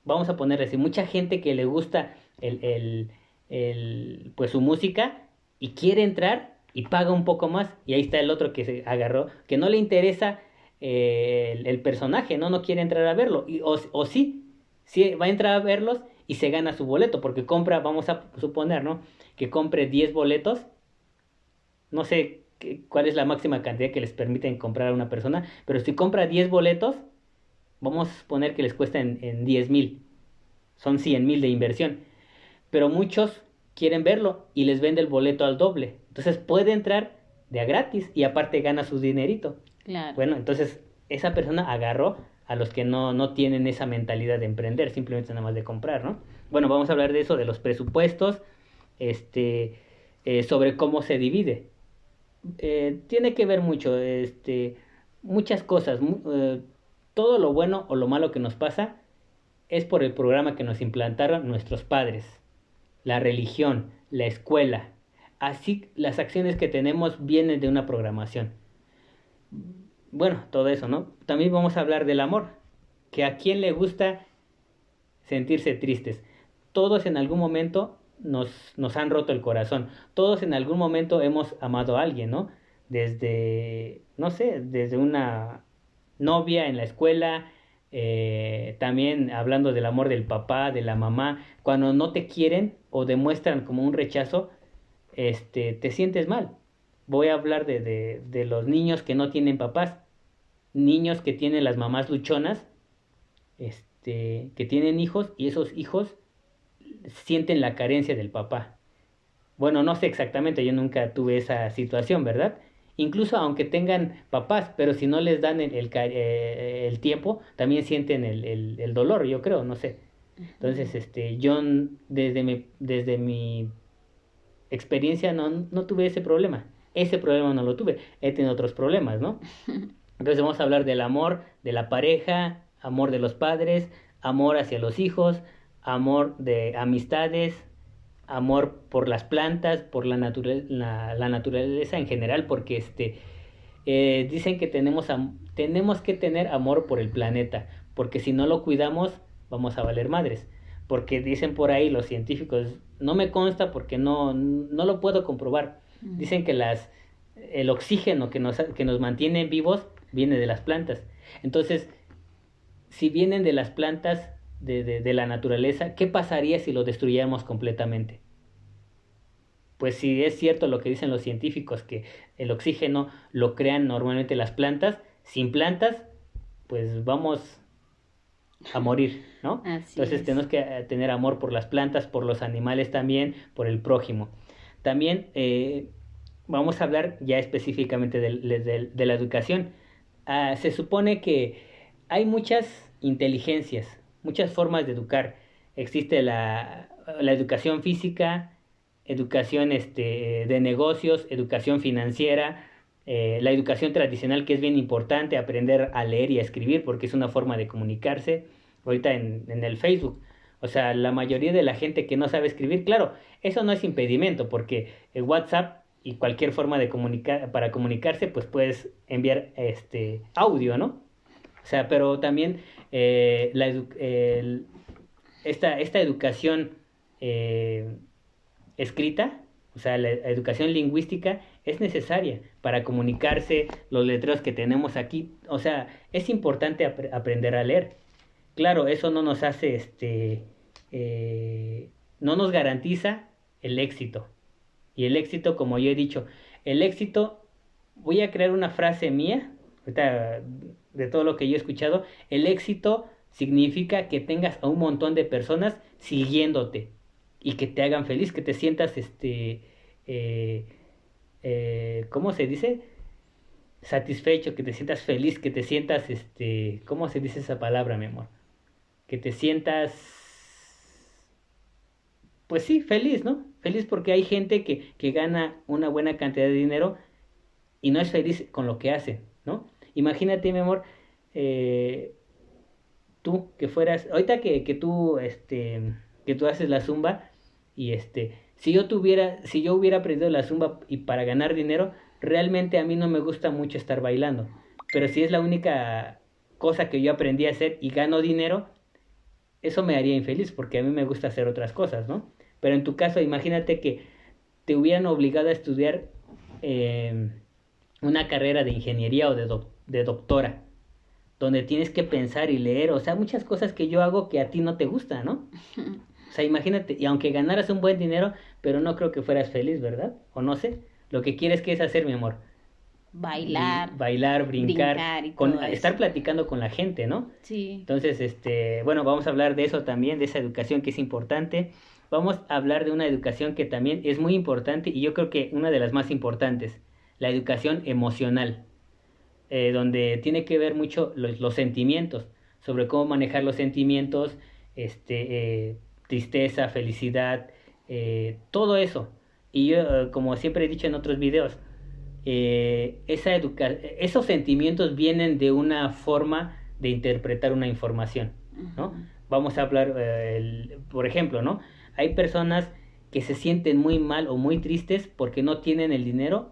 vamos a ponerle así, mucha gente que le gusta pues su música y quiere entrar y paga un poco más, y ahí está el otro que se agarró, que no le interesa el personaje, no quiere entrar a verlo, o sí va a entrar a verlos, y se gana su boleto, porque compra, vamos a suponer, ¿no? Que compre 10 boletos, no sé cuál es la máxima cantidad que les permiten comprar a una persona, pero si compra 10 boletos, vamos a suponer que les cuesta en 10,000, son 100,000 de inversión, pero muchos quieren verlo y les vende el boleto al doble, entonces puede entrar de a gratis y aparte gana su dinerito. Claro. Bueno, entonces esa persona agarró a los que no tienen esa mentalidad de emprender, simplemente nada más de comprar, ¿no? Bueno, vamos a hablar de eso, de los presupuestos, sobre cómo se divide. Tiene que ver mucho, muchas cosas, todo lo bueno o lo malo que nos pasa es por el programa que nos implantaron nuestros padres, la religión, la escuela. Así las acciones que tenemos vienen de una programación. Bueno, todo eso, ¿no? También vamos a hablar del amor, que a quién le gusta sentirse tristes. Todos en algún momento nos han roto el corazón. Todos en algún momento hemos amado a alguien, ¿no? Desde, no sé, desde una novia en la escuela, también hablando del amor del papá, de la mamá. Cuando no te quieren o demuestran como un rechazo, te sientes mal. Voy a hablar de los niños que no tienen papás, niños que tienen las mamás luchonas, que tienen hijos y esos hijos sienten la carencia del papá. Bueno, no sé exactamente, yo nunca tuve esa situación, ¿verdad? Incluso aunque tengan papás, pero si no les dan el tiempo, también sienten el dolor, yo creo, no sé. Entonces, yo desde mi experiencia no tuve ese problema. Ese problema no lo tuve. He tenido otros problemas, ¿no? Entonces vamos a hablar del amor de la pareja, amor de los padres, amor hacia los hijos, amor de amistades, amor por las plantas, por la naturaleza en general, porque dicen que tenemos que tener amor por el planeta, porque si no lo cuidamos vamos a valer madres, porque dicen por ahí los científicos, no me consta porque no lo puedo comprobar, dicen que el oxígeno que nos mantiene vivos viene de las plantas. Entonces, si vienen de las plantas, de la naturaleza, ¿qué pasaría si lo destruyéramos completamente? Pues si es cierto lo que dicen los científicos, que el oxígeno lo crean normalmente las plantas, sin plantas, pues vamos a morir, ¿no? Entonces tenemos que tener amor por las plantas, por los animales también, por el prójimo. También vamos a hablar ya específicamente de la educación. Se supone que hay muchas inteligencias, muchas formas de educar. Existe la educación física, educación de negocios, educación financiera, la educación tradicional, que es bien importante, aprender a leer y a escribir porque es una forma de comunicarse. Ahorita en el Facebook, o sea, la mayoría de la gente que no sabe escribir, claro, eso no es impedimento porque el WhatsApp y cualquier forma de para comunicarse, pues puedes enviar audio, ¿no? O sea, pero también esta educación escrita, o sea, la educación lingüística es necesaria para comunicarse, los letreros que tenemos aquí, o sea, es importante aprender a leer. Claro, eso no nos hace, no nos garantiza el éxito. Y el éxito, como yo he dicho, el éxito, voy a crear una frase mía, ahorita, de todo lo que yo he escuchado, el éxito significa que tengas a un montón de personas siguiéndote y que te hagan feliz, que te sientas, ¿cómo se dice? Satisfecho, que te sientas feliz, que te sientas, ¿cómo se dice esa palabra, mi amor? Que te sientas, pues sí, feliz, ¿no? Feliz porque hay gente que gana una buena cantidad de dinero y no es feliz con lo que hace, ¿no? Imagínate, mi amor, tú que fueras, ahorita que tú, que tú haces la zumba y si yo hubiera aprendido la zumba y para ganar dinero, realmente a mí no me gusta mucho estar bailando, pero si es la única cosa que yo aprendí a hacer y gano dinero, eso me haría infeliz porque a mí me gusta hacer otras cosas, ¿no? Pero en tu caso, imagínate que te hubieran obligado a estudiar una carrera de ingeniería o de doctora, donde tienes que pensar y leer, o sea, muchas cosas que yo hago que a ti no te gustan, ¿no? O sea, imagínate, y aunque ganaras un buen dinero, pero no creo que fueras feliz, ¿verdad? O no sé. Lo que quieres que es hacer, mi amor. Bailar, Bailar, brincar, brincar y con, todo estar eso. platicando con la gente, ¿no? Sí. Entonces, bueno, vamos a hablar de eso también, de esa educación que es importante. Vamos a hablar de una educación que también es muy importante y yo creo que una de las más importantes, la educación emocional, donde tiene que ver mucho los sentimientos, sobre cómo manejar los sentimientos, tristeza, felicidad, todo eso. Y yo, como siempre he dicho en otros videos, esos sentimientos vienen de una forma de interpretar una información, ¿no? Ujú. Vamos a hablar, por ejemplo, ¿no? Hay personas que se sienten muy mal o muy tristes porque no tienen el dinero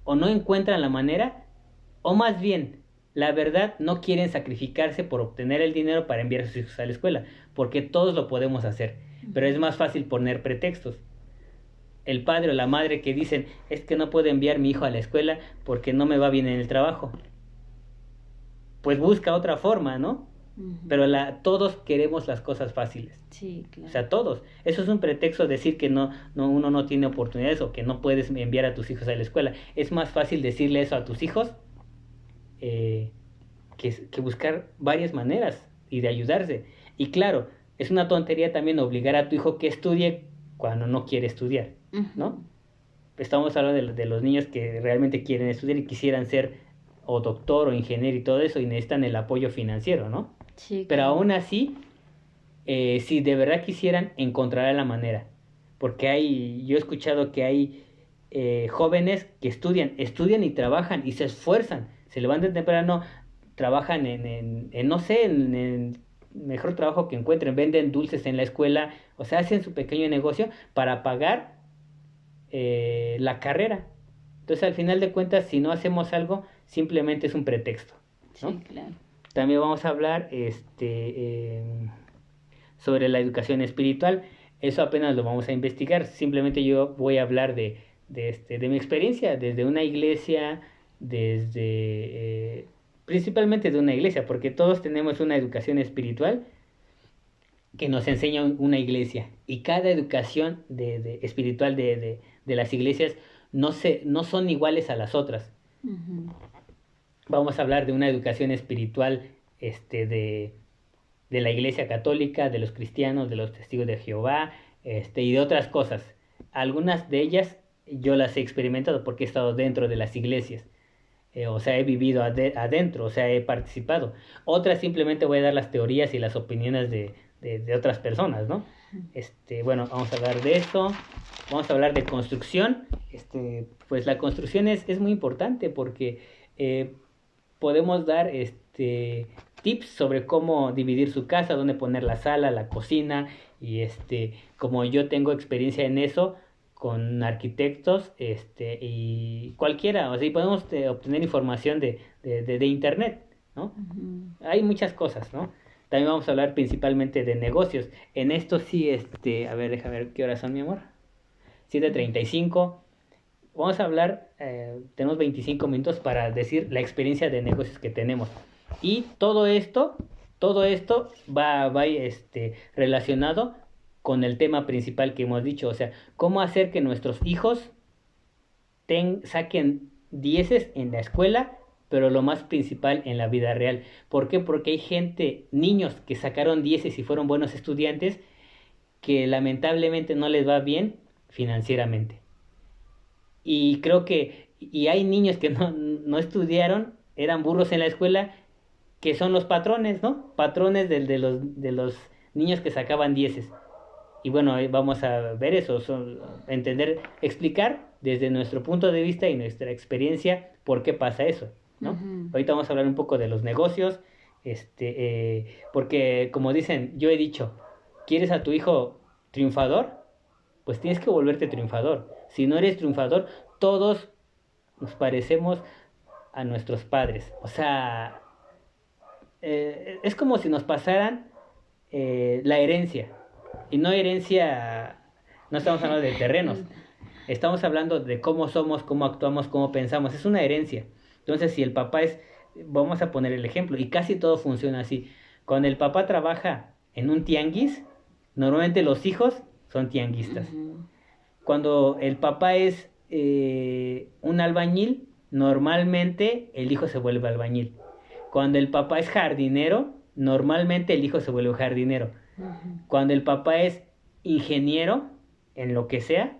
o no encuentran la manera, o más bien, la verdad, no quieren sacrificarse por obtener el dinero para enviar a sus hijos a la escuela, porque todos lo podemos hacer, pero es más fácil poner pretextos. El padre o la madre que dicen, es que no puedo enviar a mi hijo a la escuela porque no me va bien en el trabajo. Pues busca otra forma, ¿no? Pero todos queremos las cosas fáciles. Sí, claro. O sea, todos. Eso es un pretexto decir que uno no tiene oportunidades o que no puedes enviar a tus hijos a la escuela. Es más fácil decirle eso a tus hijos que buscar varias maneras y de ayudarse. Y claro, es una tontería también obligar a tu hijo que estudie cuando no quiere estudiar, ¿no? Estamos hablando de los niños que realmente quieren estudiar y quisieran ser o doctor o ingeniero y todo eso y necesitan el apoyo financiero, ¿no? Sí, Pero claro. aún así, si de verdad quisieran, encontrarán la manera. Porque yo he escuchado que hay jóvenes que estudian y trabajan y se esfuerzan, se levantan temprano, trabajan no sé, en el mejor trabajo que encuentren, venden dulces en la escuela, o sea, hacen su pequeño negocio para pagar la carrera. Entonces, al final de cuentas, si no hacemos algo, simplemente es un pretexto, ¿no? Sí, claro. También vamos a hablar sobre la educación espiritual. Eso apenas lo vamos a investigar. Simplemente yo voy a hablar de mi experiencia desde una iglesia, principalmente de una iglesia, porque todos tenemos una educación espiritual que nos enseña una iglesia. Y cada educación espiritual de las iglesias no son iguales a las otras. Vamos a hablar de una educación espiritual de la Iglesia Católica, de los cristianos, de los testigos de Jehová, y de otras cosas. Algunas de ellas yo las he experimentado porque he estado dentro de las iglesias, o sea, he vivido adentro, o sea, he participado. Otras simplemente voy a dar las teorías y las opiniones de otras personas, ¿no? Bueno, vamos a hablar de esto, vamos a hablar de construcción. Pues la construcción es muy importante porque podemos dar tips sobre cómo dividir su casa, dónde poner la sala, la cocina, y como yo tengo experiencia en eso con arquitectos y cualquiera, o sea, y podemos obtener información de internet, ¿no? Hay muchas cosas, ¿no? También vamos a hablar principalmente de negocios. En esto sí, a ver, déjame ver qué horas son, mi amor. 7:35. Vamos a hablar, tenemos 25 minutos para decir la experiencia de negocios que tenemos. Y todo esto va relacionado con el tema principal que hemos dicho, o sea, cómo hacer que nuestros hijos saquen dieces en la escuela, pero lo más principal en la vida real. ¿Por qué? Porque hay niños que sacaron dieces y fueron buenos estudiantes, que lamentablemente no les va bien financieramente. Y creo que hay niños que no estudiaron, eran burros en la escuela, que son los patrones, ¿no? Patrones de los niños que sacaban dieces. Y bueno, vamos a ver eso, entender, explicar desde nuestro punto de vista y nuestra experiencia por qué pasa eso, ¿no? Ahorita vamos a hablar un poco de los negocios, porque como dicen, yo he dicho, ¿quieres a tu hijo triunfador? Pues tienes que volverte triunfador. Si no eres triunfador, todos nos parecemos a nuestros padres. O sea, es como si nos pasaran la herencia. Y no herencia, no estamos hablando de terrenos. Estamos hablando de cómo somos, cómo actuamos, cómo pensamos. Es una herencia. Entonces, si el papá vamos a poner el ejemplo, y casi todo funciona así. Cuando el papá trabaja en un tianguis, Normalmente los hijos son tianguistas. Ujú. Cuando el papá es un albañil, normalmente el hijo se vuelve albañil. Cuando el papá es jardinero, normalmente el hijo se vuelve jardinero. Ujú. Cuando el papá es ingeniero, en lo que sea,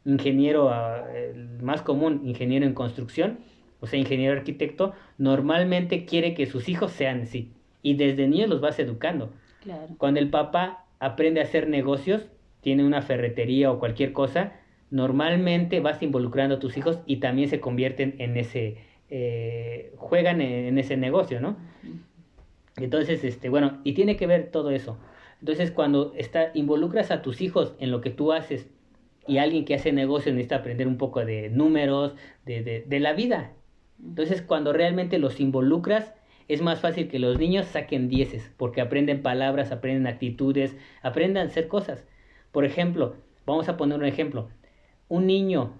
ingeniero, el más común, ingeniero en construcción, o sea, ingeniero arquitecto, normalmente quiere que sus hijos sean así. Y desde niños los vas educando. Claro. Cuando el papá aprende a hacer negocios, tiene una ferretería o cualquier cosa, normalmente vas involucrando a tus hijos y también se convierten en ese, juegan en ese negocio, ¿no? Ujú. Entonces, bueno, y tiene que ver todo eso. Entonces, cuando involucras a tus hijos en lo que tú haces y alguien que hace negocios necesita aprender un poco de números, de la vida. Entonces, cuando realmente los involucras, es más fácil que los niños saquen dieces, porque aprenden palabras, aprenden actitudes, aprenden a hacer cosas. Por ejemplo, vamos a poner un ejemplo. Un niño,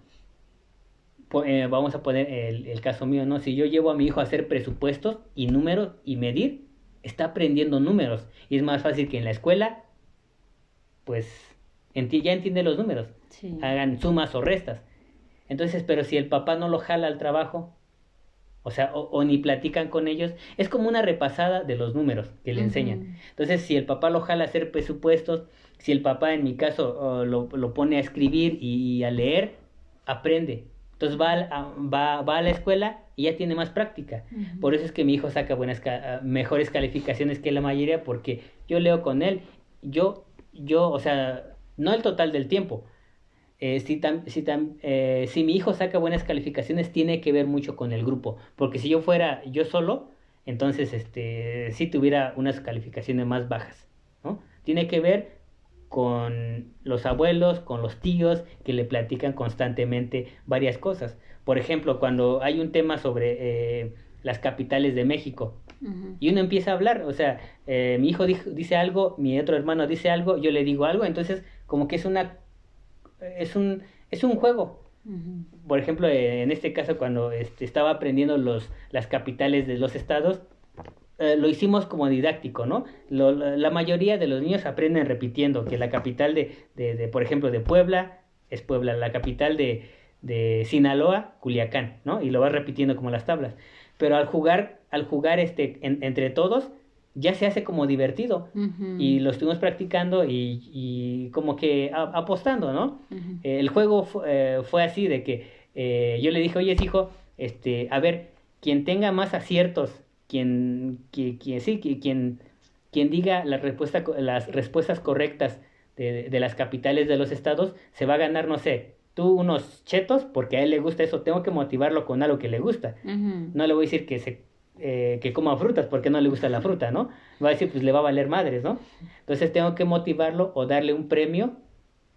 vamos a poner el caso mío, ¿no? Si yo llevo a mi hijo a hacer presupuestos y números y medir, está aprendiendo números. Y es más fácil que en la escuela, pues, ya entiende los números. Sí. Hagan sumas o restas. Entonces, pero si el papá no lo jala al trabajo, o sea, o ni platican con ellos, es como una repasada de los números que le enseñan. Ujú. Entonces, si el papá lo jala a hacer presupuestos, si el papá, en mi caso, lo pone a escribir y a leer, aprende. Entonces va a la escuela y ya tiene más práctica. Ujú. Por eso es que mi hijo saca mejores calificaciones que la mayoría, porque yo leo con él. O sea, no el total del tiempo. Si mi hijo saca buenas calificaciones, tiene que ver mucho con el grupo. Porque si yo fuera yo solo, entonces sí tuviera unas calificaciones más bajas, ¿no? Tiene que ver con los abuelos, con los tíos, que le platican constantemente varias cosas. Por ejemplo, cuando hay un tema sobre las capitales de México, Ujú. y uno empieza a hablar, o sea, mi hijo dice algo, mi otro hermano dice algo, yo le digo algo, entonces como que es un juego. Ujú. Por ejemplo, en este caso, cuando estaba aprendiendo las capitales de los estados, lo hicimos como didáctico, ¿no? La mayoría de los niños aprenden repitiendo que la capital por ejemplo, de Puebla es Puebla, la capital de Sinaloa, Culiacán, ¿no? Y lo vas repitiendo como las tablas. Pero al jugar entre todos, ya se hace como divertido. Ujú. Y lo estuvimos practicando y como que apostando, ¿no? Ujú. El juego fue así de que yo le dije, oye, hijo, a ver, quien tenga más aciertos, quien diga las respuestas correctas de las capitales de los estados, se va a ganar, no sé, tú unos chetos, porque a él le gusta eso, tengo que motivarlo con algo que le gusta. Ujú. No le voy a decir que coma frutas porque no le gusta la fruta, ¿no? Va a decir, pues le va a valer madres, ¿no? Entonces tengo que motivarlo o darle un premio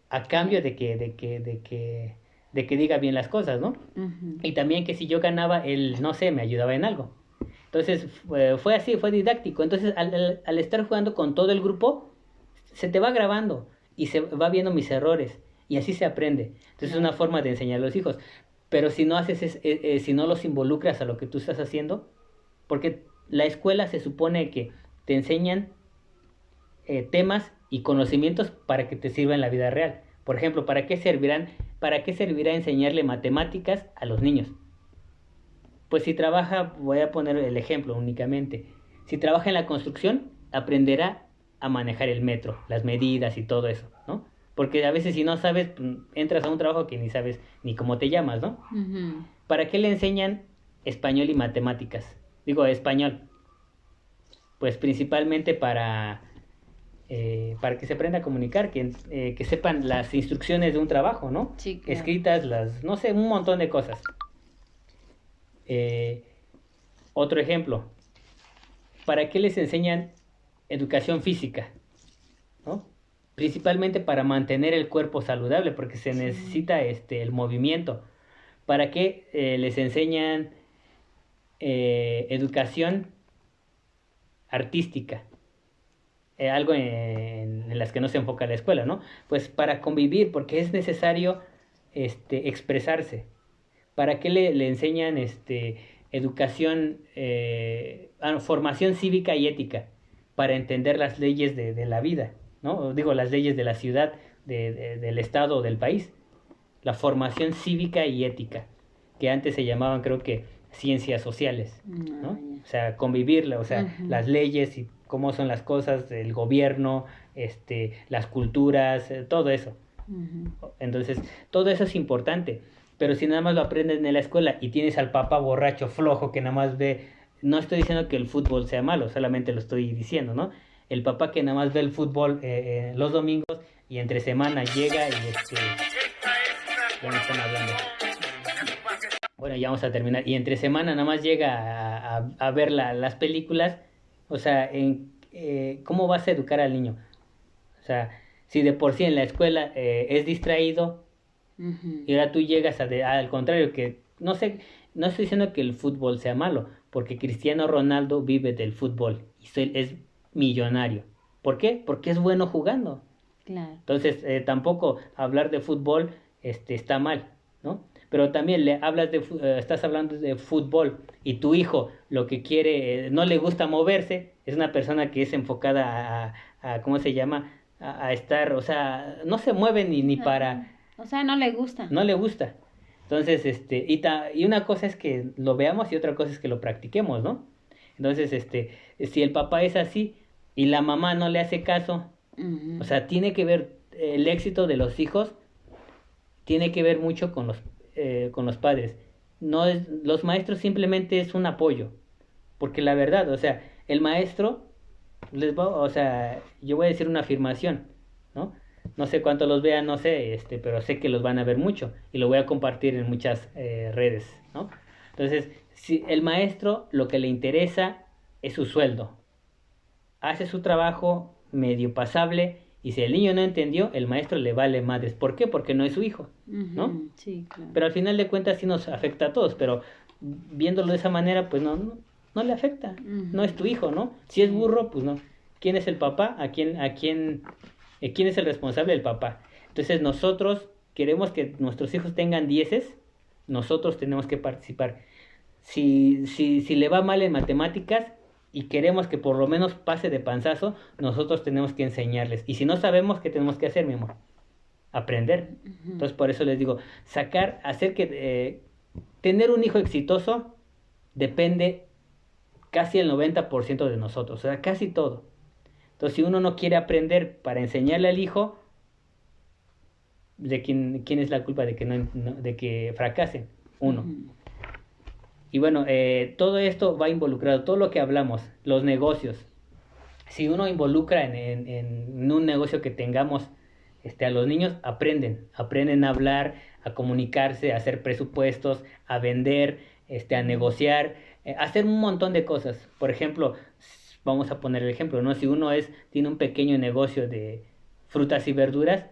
a cambio de que diga bien las cosas, ¿no? Ujú. Y también que si yo ganaba, él, no sé, me ayudaba en algo. Entonces fue así, fue didáctico. Entonces al estar jugando con todo el grupo, se te va grabando y se va viendo mis errores y así se aprende. Entonces es una forma de enseñar a los hijos. Pero si no si no los involucras a lo que tú estás haciendo, porque la escuela se supone que te enseñan temas y conocimientos para que te sirva en la vida real. Por ejemplo, para qué servirá enseñarle matemáticas a los niños? Pues si trabaja, voy a poner el ejemplo únicamente, si trabaja en la construcción, aprenderá a manejar el metro, las medidas y todo eso, ¿no? Porque a veces si no sabes, entras a un trabajo que ni sabes ni cómo te llamas, ¿no? Ujú. ¿Para qué le enseñan español y matemáticas? Digo, español. Pues principalmente para que se aprenda a comunicar, que sepan las instrucciones de un trabajo, ¿no? Sí, claro. Escritas, no sé, un montón de cosas. Otro ejemplo, ¿para qué les enseñan educación física? ¿No? Principalmente para mantener el cuerpo saludable, porque se necesita el movimiento. ¿Para qué les enseñan educación artística? Algo en las que no se enfoca la escuela, ¿no? Pues para convivir, porque es necesario expresarse. ¿Para qué le enseñan educación, formación cívica y ética? Para entender las leyes de la vida, ¿no? Digo, las leyes de la ciudad, del estado o del país. La formación cívica y ética, que antes se llamaban, creo que, ciencias sociales, ¿no? O sea, convivirla, o sea, las leyes y cómo son las cosas, el gobierno, las culturas, todo eso. Entonces, todo eso es importante. Pero si nada más lo aprendes en la escuela y tienes al papá borracho, flojo, que nada más ve, no estoy diciendo que el fútbol sea malo, solamente lo estoy diciendo, ¿no? El papá que nada más ve el fútbol los domingos y entre semana llega y ya me están hablando. Bueno, ya vamos a terminar. Y entre semana nada más llega a ver las películas. O sea, ¿cómo vas a educar al niño? O sea, si de por sí en la escuela es distraído, y ahora tú llegas al contrario, que no sé, no estoy diciendo que el fútbol sea malo, porque Cristiano Ronaldo vive del fútbol y es millonario. ¿Por qué? Porque es bueno jugando. Claro. Entonces, tampoco hablar de fútbol está mal, ¿no? Pero también estás hablando de fútbol y tu hijo lo que quiere, no le gusta moverse, es una persona que es enfocada ¿cómo se llama? A estar, o sea, no se mueve ni para... O sea, no le gusta. No le gusta. Entonces, y una cosa es que lo veamos y otra cosa es que lo practiquemos, ¿no? Entonces, si el papá es así y la mamá no le hace caso, o sea, tiene que ver el éxito de los hijos, tiene que ver mucho con los padres. Los maestros simplemente es un apoyo, porque la verdad, o sea, el maestro o sea, yo voy a decir una afirmación, ¿no? No sé cuánto los vean, no sé, pero sé que los van a ver mucho y lo voy a compartir en muchas redes, ¿no? Entonces, si el maestro lo que le interesa es su sueldo, hace su trabajo medio pasable y si el niño no entendió, el maestro le vale madres. ¿Por qué? Porque no es su hijo, ¿no? Sí, claro. Pero al final de cuentas sí nos afecta a todos, pero viéndolo de esa manera, pues no le afecta, no es tu hijo, ¿no? Si es burro, pues no. ¿Quién es el papá? ¿Quién es el responsable? El papá. Entonces nosotros queremos que nuestros hijos tengan dieces, nosotros tenemos que participar. Si le va mal en matemáticas y queremos que por lo menos pase de panzazo, nosotros tenemos que enseñarles. Y si no sabemos, ¿qué tenemos que hacer, mi amor? Aprender. Entonces por eso les digo, tener un hijo exitoso depende casi el 90% de nosotros, o sea, casi todo. Entonces, si uno no quiere aprender para enseñarle al hijo, ¿de quién es la culpa de que fracase? Uno. Y bueno, todo esto va involucrado, todo lo que hablamos, los negocios. Si uno involucra en un negocio que tengamos a los niños, aprenden a hablar, a comunicarse, a hacer presupuestos, a vender, a negociar, hacer un montón de cosas. Por ejemplo, vamos a poner el ejemplo, ¿no? Si uno tiene un pequeño negocio de frutas y verduras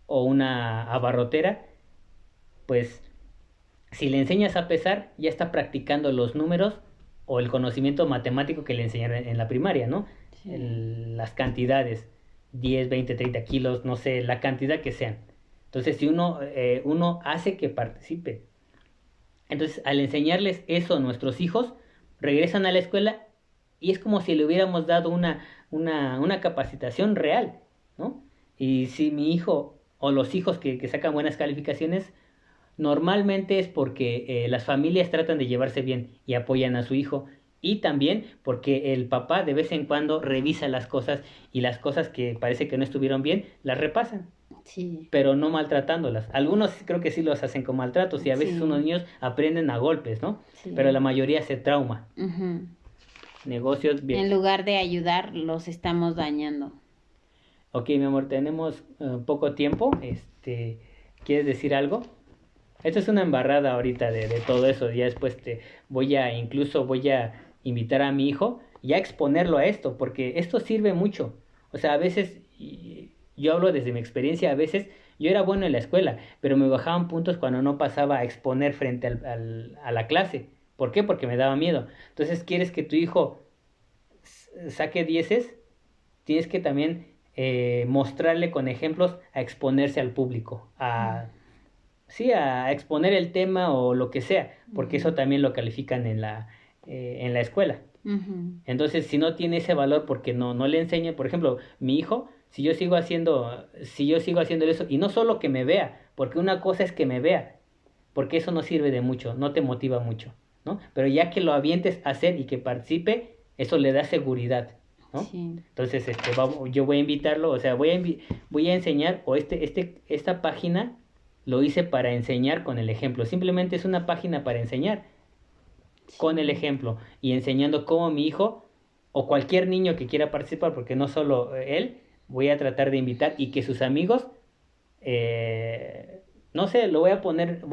o una abarrotera, pues si le enseñas a pesar, ya está practicando los números o el conocimiento matemático que le enseñaron en la primaria, ¿no? Sí. Las cantidades, 10, 20, 30 kilos, no sé, la cantidad que sean. Entonces, si uno hace que participe. Entonces, al enseñarles eso a nuestros hijos, regresan a la escuela y es como si le hubiéramos dado una capacitación real, ¿no? Y si mi hijo o los hijos que sacan buenas calificaciones, normalmente es porque las familias tratan de llevarse bien y apoyan a su hijo. Y también porque el papá de vez en cuando revisa las cosas y las cosas que parece que no estuvieron bien, las repasan. Sí. Pero no maltratándolas. Algunos creo que sí los hacen con maltratos y a veces unos niños aprenden a golpes, ¿no? Sí. Pero la mayoría se trauma. Negocios bien. En lugar de ayudar, los estamos dañando. Ok, mi amor, tenemos poco tiempo. ¿Quieres decir algo? Esto es una embarrada ahorita de todo eso. Ya después voy a invitar a mi hijo y a exponerlo a esto, porque esto sirve mucho. O sea, a veces, yo hablo desde mi experiencia, a veces yo era bueno en la escuela, pero me bajaban puntos cuando no pasaba a exponer frente a la clase. ¿Por qué? Porque me daba miedo. Entonces, ¿quieres que tu hijo saque dieces? Tienes que también mostrarle con ejemplos a exponerse al público, a exponer el tema o lo que sea, porque eso también lo califican en la escuela. Entonces, si no tiene ese valor porque no le enseñan, por ejemplo, mi hijo Si yo sigo haciendo eso, y no solo que me vea, porque una cosa es que me vea, porque eso no sirve de mucho, no te motiva mucho, ¿no? Pero ya que lo avientes a hacer y que participe, eso le da seguridad, ¿no? Sí. Entonces, yo voy a invitarlo, o sea, voy a enseñar, o esta página lo hice para enseñar con el ejemplo. Simplemente es una página para enseñar con el ejemplo y enseñando cómo mi hijo o cualquier niño que quiera participar, porque no solo él, voy a tratar de invitar y que sus amigos, no sé, voy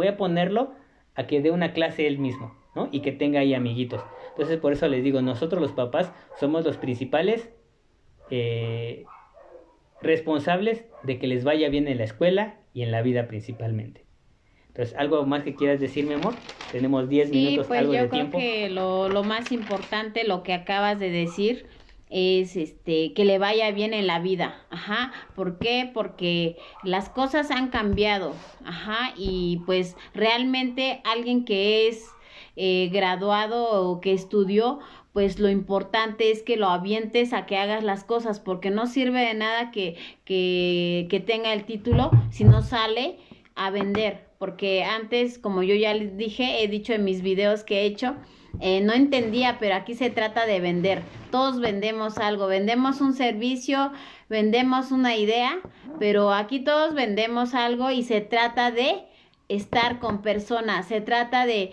a ponerlo a que dé una clase él mismo, ¿no? Y que tenga ahí amiguitos. Entonces, por eso les digo, nosotros los papás somos los principales responsables de que les vaya bien en la escuela y en la vida principalmente. Entonces, ¿algo más que quieras decir, mi amor? Tenemos 10 minutos, pues algo de yo creo tiempo. que lo más importante, lo que acabas de decir, es que le vaya bien en la vida. Ajá. ¿Por qué? Porque las cosas han cambiado. Ajá. Y pues realmente alguien que es graduado o que estudió, pues lo importante es que lo avientes a que hagas las cosas, porque no sirve de nada que tenga el título si no sale a vender, porque antes, como yo ya les dije, he dicho en mis videos que he hecho, no entendía, pero aquí se trata de vender. Todos vendemos algo, vendemos un servicio, vendemos una idea, pero aquí todos vendemos algo y se trata de estar con personas, se trata de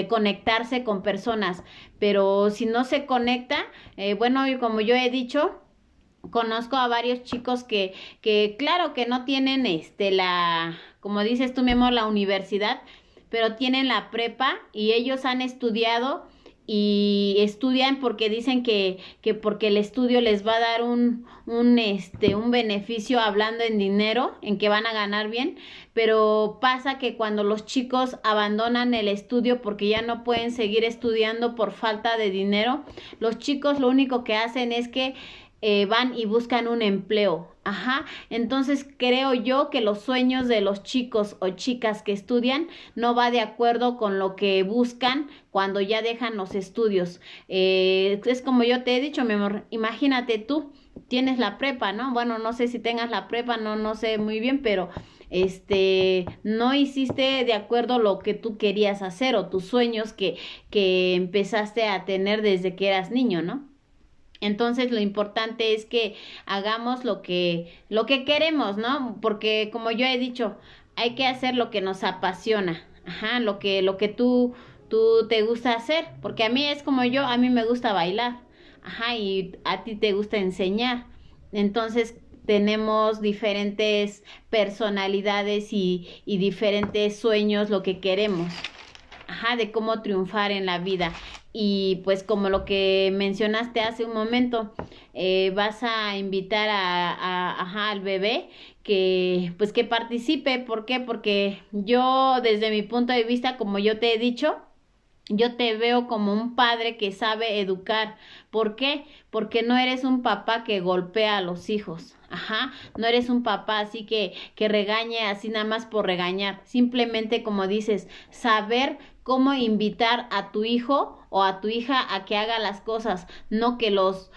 conectarse con personas, pero si no se conecta, bueno, como yo he dicho, conozco a varios chicos que claro que no tienen como dices tú mismo, la universidad, pero tienen la prepa y ellos han estudiado y estudian porque dicen que porque el estudio les va a dar un beneficio hablando en dinero, en que van a ganar bien, pero pasa que cuando los chicos abandonan el estudio porque ya no pueden seguir estudiando por falta de dinero, los chicos lo único que hacen es que van y buscan un empleo. Ajá. Entonces creo yo que los sueños de los chicos o chicas que estudian no va de acuerdo con lo que buscan cuando ya dejan los estudios. Es como yo te he dicho, mi amor, imagínate tú, tienes la prepa, ¿no? Bueno, no sé si tengas la prepa, no sé muy bien, pero no hiciste de acuerdo lo que tú querías hacer o tus sueños que empezaste a tener desde que eras niño, ¿no? Entonces lo importante es que hagamos lo que queremos, ¿no? Porque como yo he dicho, hay que hacer lo que nos apasiona, ajá, lo que tú te gusta hacer, porque a mí es como yo, a mí me gusta bailar, ajá, y a ti te gusta enseñar. Entonces tenemos diferentes personalidades y diferentes sueños, lo que queremos, ajá, de cómo triunfar en la vida. Y pues como lo que mencionaste hace un momento, vas a invitar ajá, al bebé que pues que participe. ¿Por qué? Porque yo desde mi punto de vista, como yo te he dicho, yo te veo como un padre que sabe educar. ¿Por qué? Porque no eres un papá que golpea a los hijos. Ajá, no eres un papá así que regañe así nada más por regañar. Simplemente, como dices, saber cómo invitar a tu hijo o a tu hija a que haga las cosas, no que los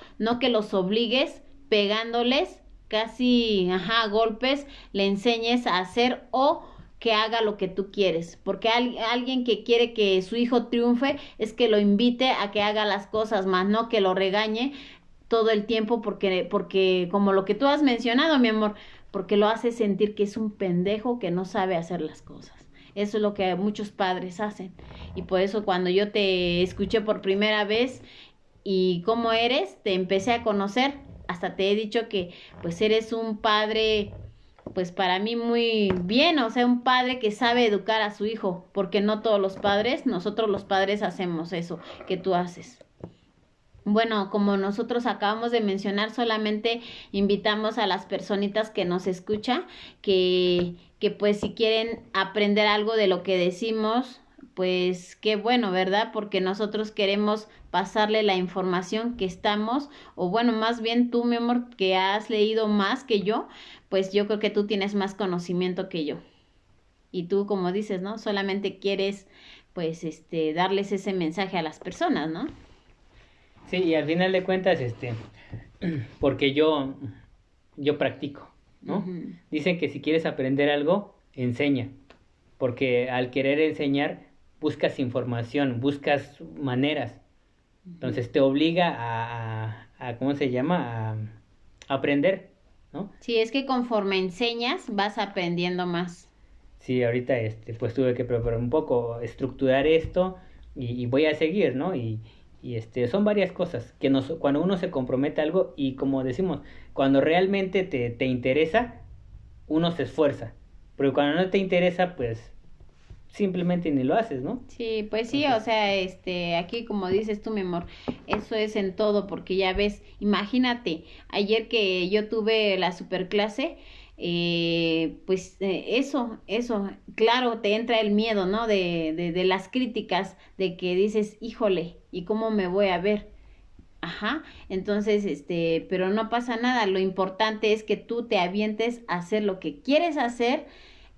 obligues pegándoles casi, ajá, a golpes, le enseñes a hacer o que haga lo que tú quieres, porque alguien que quiere que su hijo triunfe es que lo invite a que haga las cosas, más no que lo regañe todo el tiempo porque como lo que tú has mencionado, mi amor, porque lo hace sentir que es un pendejo que no sabe hacer las cosas. Eso es lo que muchos padres hacen. Y por eso cuando yo te escuché por primera vez y cómo eres, te empecé a conocer, hasta te he dicho que pues eres un padre pues para mí muy bien, o sea, un padre que sabe educar a su hijo, porque no todos los padres, nosotros los padres hacemos eso que tú haces. Bueno, como nosotros acabamos de mencionar, solamente invitamos a las personitas que nos escuchan que pues si quieren aprender algo de lo que decimos, pues qué bueno, ¿verdad? Porque nosotros queremos pasarle la información que estamos, o bueno, más bien tú, mi amor, que has leído más que yo, pues yo creo que tú tienes más conocimiento que yo. Y tú, como dices, ¿no? Solamente quieres, pues, darles ese mensaje a las personas, ¿no? Sí, y al final de cuentas, porque yo yo practico, ¿no? Ujú. Dicen que si quieres aprender algo, enseña, porque al querer enseñar, buscas información, buscas maneras, Ujú. entonces te obliga ¿cómo se llama? A aprender, ¿no? Sí, es que conforme enseñas vas aprendiendo más. Sí, ahorita pues tuve que preparar un poco, estructurar esto y voy a seguir, ¿no? Son varias cosas que cuando uno se compromete a algo y como decimos, cuando realmente te interesa, uno se esfuerza, pero cuando no te interesa, pues simplemente ni lo haces, ¿no? Sí, pues sí, o Entonces, sea, aquí como dices tú, mi amor, eso es en todo, porque ya ves, imagínate, ayer que yo tuve la superclase, eso, claro, te entra el miedo, ¿no? De las críticas, de que dices, híjole, ¿y cómo me voy a ver? Ajá, entonces, pero no pasa nada, lo importante es que tú te avientes a hacer lo que quieres hacer,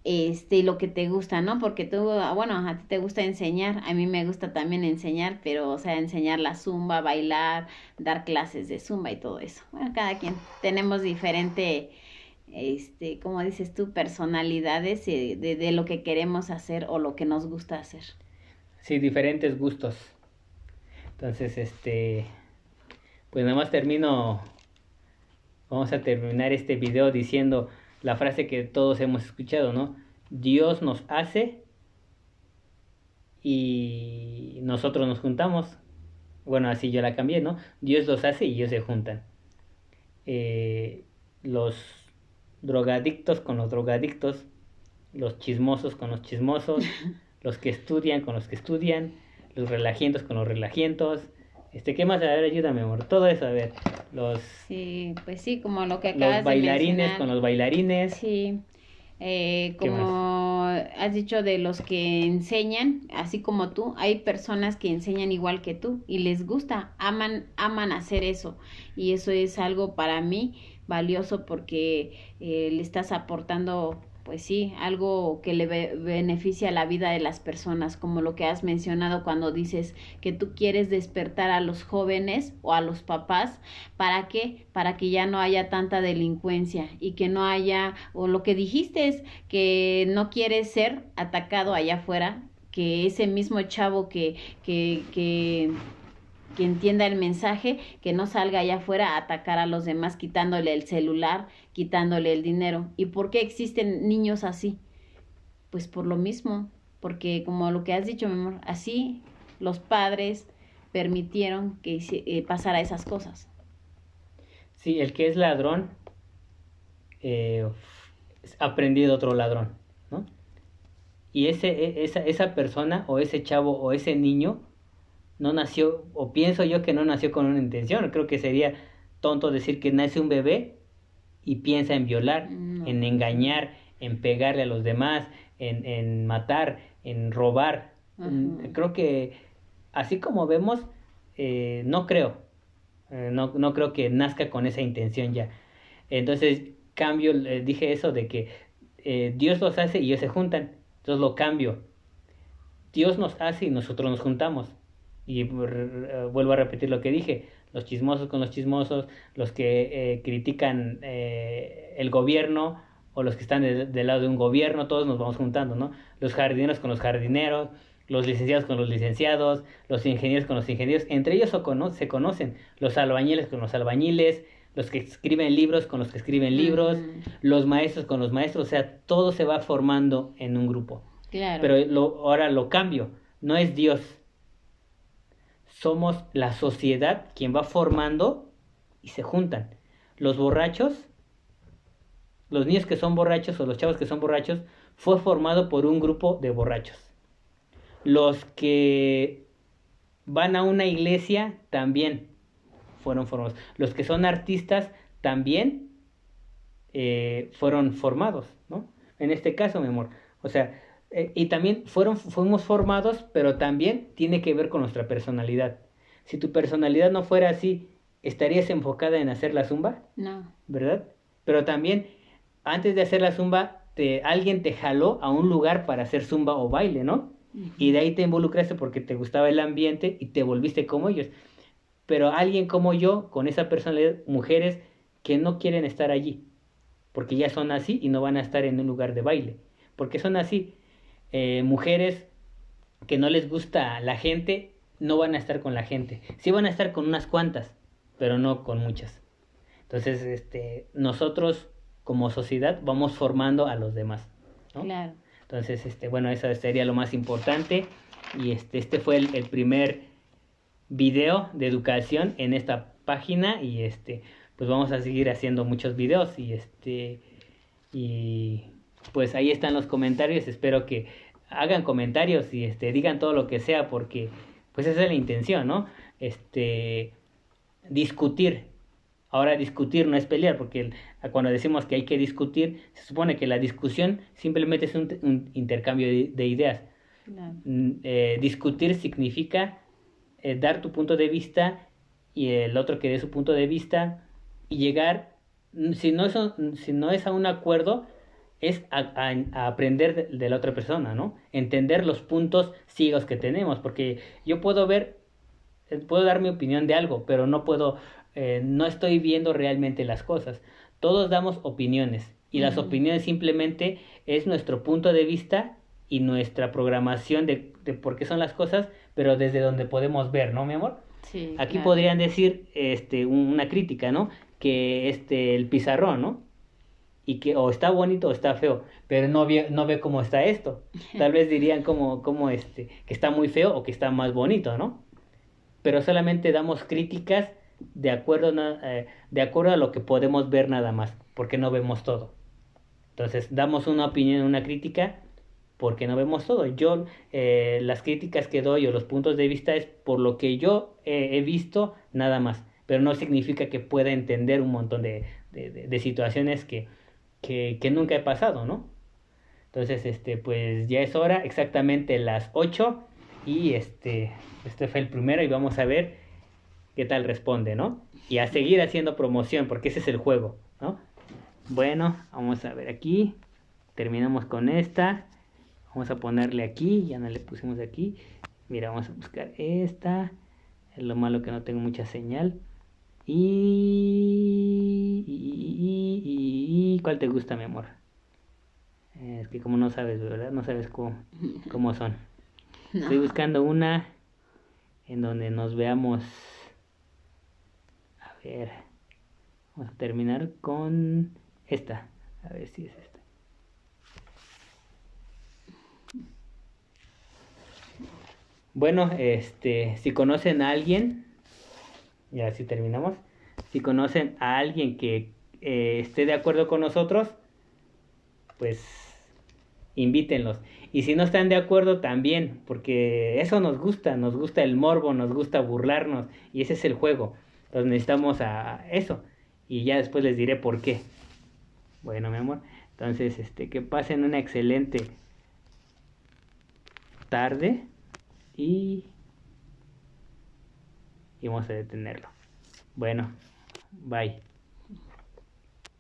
y lo que te gusta, ¿no? Porque tú, bueno, a ti te gusta enseñar, a mí me gusta también enseñar, pero, o sea, enseñar la zumba, bailar, dar clases de zumba y todo eso. Bueno, cada quien tenemos diferente, como dices tú, personalidades de lo que queremos hacer o lo que nos gusta hacer. sí, diferentes gustos. Entonces, pues nada más vamos a terminar este video diciendo la frase que todos hemos escuchado, ¿no? Dios nos hace y nosotros nos juntamos. Bueno, así yo la cambié, ¿no? Dios los hace y ellos se juntan. Los drogadictos con los drogadictos, los chismosos con los chismosos, los que estudian con los que estudian, los relajientos con los relajientos. ¿Qué más? A ver, ayúdame, amor. Todo eso, a ver. Los, Sí, pues sí, como lo que los acabas de bailarines con mencionar. los bailarines. Sí, ¿Qué más? como has dicho de los que enseñan, así como tú, hay personas que enseñan igual que tú y les gusta, aman hacer eso. Y eso es algo para mí valioso porque le estás aportando, pues sí, algo que le beneficia la vida de las personas, como lo que has mencionado cuando dices que tú quieres despertar a los jóvenes o a los papás. ¿Para qué? Para que ya no haya tanta delincuencia y que no haya, o lo que dijiste es que no quieres ser atacado allá afuera, que ese mismo chavo que entienda el mensaje, que no salga allá afuera a atacar a los demás quitándole el celular, quitándole el dinero. ¿Y por qué existen niños así? Pues por lo mismo, porque como lo que has dicho, mi amor, así los padres permitieron que pasara esas cosas. Sí, el que es ladrón eh, aprendido otro ladrón, ¿no? Y esa persona o ese chavo o ese niño no nació, o pienso yo que no nació con una intención. Creo que sería tonto decir que nace un bebé y piensa en violar, No. en engañar, en pegarle a los demás, en matar, en robar. Ajá. Creo que así como vemos, no creo. No creo que nazca con esa intención ya. Entonces, cambio, dije eso de que Dios los hace y ellos se juntan. Entonces lo cambio. Dios nos hace y nosotros nos juntamos. Y vuelvo a repetir lo que dije. Los chismosos con los chismosos, los que critican el gobierno o los que están del lado de un gobierno, todos nos vamos juntando, ¿no? Los jardineros con los jardineros, los licenciados con los licenciados, los ingenieros con los ingenieros, entre ellos se conocen, los albañiles con los albañiles, los que escriben libros con los que escriben libros, Ujú. los maestros con los maestros, o sea, todo se va formando en un grupo. Claro. Pero ahora lo cambio, no es Dios, somos la sociedad quien va formando y se juntan. Los borrachos, los niños que son borrachos o los chavos que son borrachos, fue formado por un grupo de borrachos. Los que van a una iglesia también fueron formados. Los que son artistas también fueron formados, ¿no? En este caso, mi amor. O sea, y también fuimos formados, pero también tiene que ver con nuestra personalidad. Si tu personalidad no fuera así, ¿estarías enfocada en hacer la zumba? No. ¿Verdad? Pero también, antes de hacer la zumba, alguien te jaló a un lugar para hacer zumba o baile, ¿no? Y de ahí te involucraste porque te gustaba el ambiente y te volviste como ellos. Pero alguien como yo, con esa personalidad, mujeres que no quieren estar allí, porque ya son así y no van a estar en un lugar de baile, porque son así. Mujeres que no les gusta la gente, no van a estar con la gente. Sí van a estar con unas cuantas, pero no con muchas. Entonces, nosotros como sociedad vamos formando a los demás, ¿no? Claro. Entonces, bueno, eso sería lo más importante. Y este fue el primer video de educación en esta página. Y pues vamos a seguir haciendo muchos videos. Y pues ahí están los comentarios. Espero que hagan comentarios y digan todo lo que sea, porque pues esa es la intención, ¿no? Discutir. Ahora, discutir no es pelear, porque cuando decimos que hay que discutir, se supone que la discusión simplemente es un intercambio de ideas. Claro. Discutir significa dar tu punto de vista y el otro que dé su punto de vista, y llegar, si no es a un acuerdo, es a aprender de la otra persona, ¿no? Entender los puntos ciegos que tenemos, porque yo puedo dar mi opinión de algo, pero no estoy viendo realmente las cosas. Todos damos opiniones, y las opiniones simplemente es nuestro punto de vista y nuestra programación de por qué son las cosas, pero desde donde podemos ver, ¿no, mi amor? Sí, Aquí claro. podrían decir una crítica, ¿no? Que el pizarrón, ¿no? Y que o está bonito o está feo, pero no ve cómo está esto. Tal vez dirían que está muy feo o que está más bonito, ¿no? Pero solamente damos críticas de acuerdo a lo que podemos ver nada más, porque no vemos todo. Entonces, damos una opinión, una crítica, porque no vemos todo. Yo, las críticas que doy o los puntos de vista es por lo que yo he visto nada más, pero no significa que pueda entender un montón de situaciones que nunca he pasado, ¿no? Entonces, pues ya es hora, exactamente las 8, y este fue el primero, y vamos a ver qué tal responde, ¿no? Y a seguir haciendo promoción, porque ese es el juego, ¿no? Bueno, vamos a ver aquí, terminamos con esta, vamos a ponerle aquí, ya no le pusimos aquí, mira, vamos a buscar esta, es lo malo que no tengo mucha señal, y ¿cuál te gusta, mi amor? Es que como no sabes, ¿verdad? No sabes cómo son. No. Estoy buscando una en donde nos veamos. A ver, vamos a terminar con esta. A ver si es esta. Bueno, si conocen a alguien, y así terminamos. Si conocen a alguien que esté de acuerdo con nosotros, pues invítenlos. Y si no están de acuerdo, también, porque eso nos gusta el morbo, nos gusta burlarnos, y ese es el juego. Entonces necesitamos a eso, y ya después les diré por qué. Bueno, mi amor, entonces que pasen una excelente tarde, y vamos a detenerlo. Bueno, bye.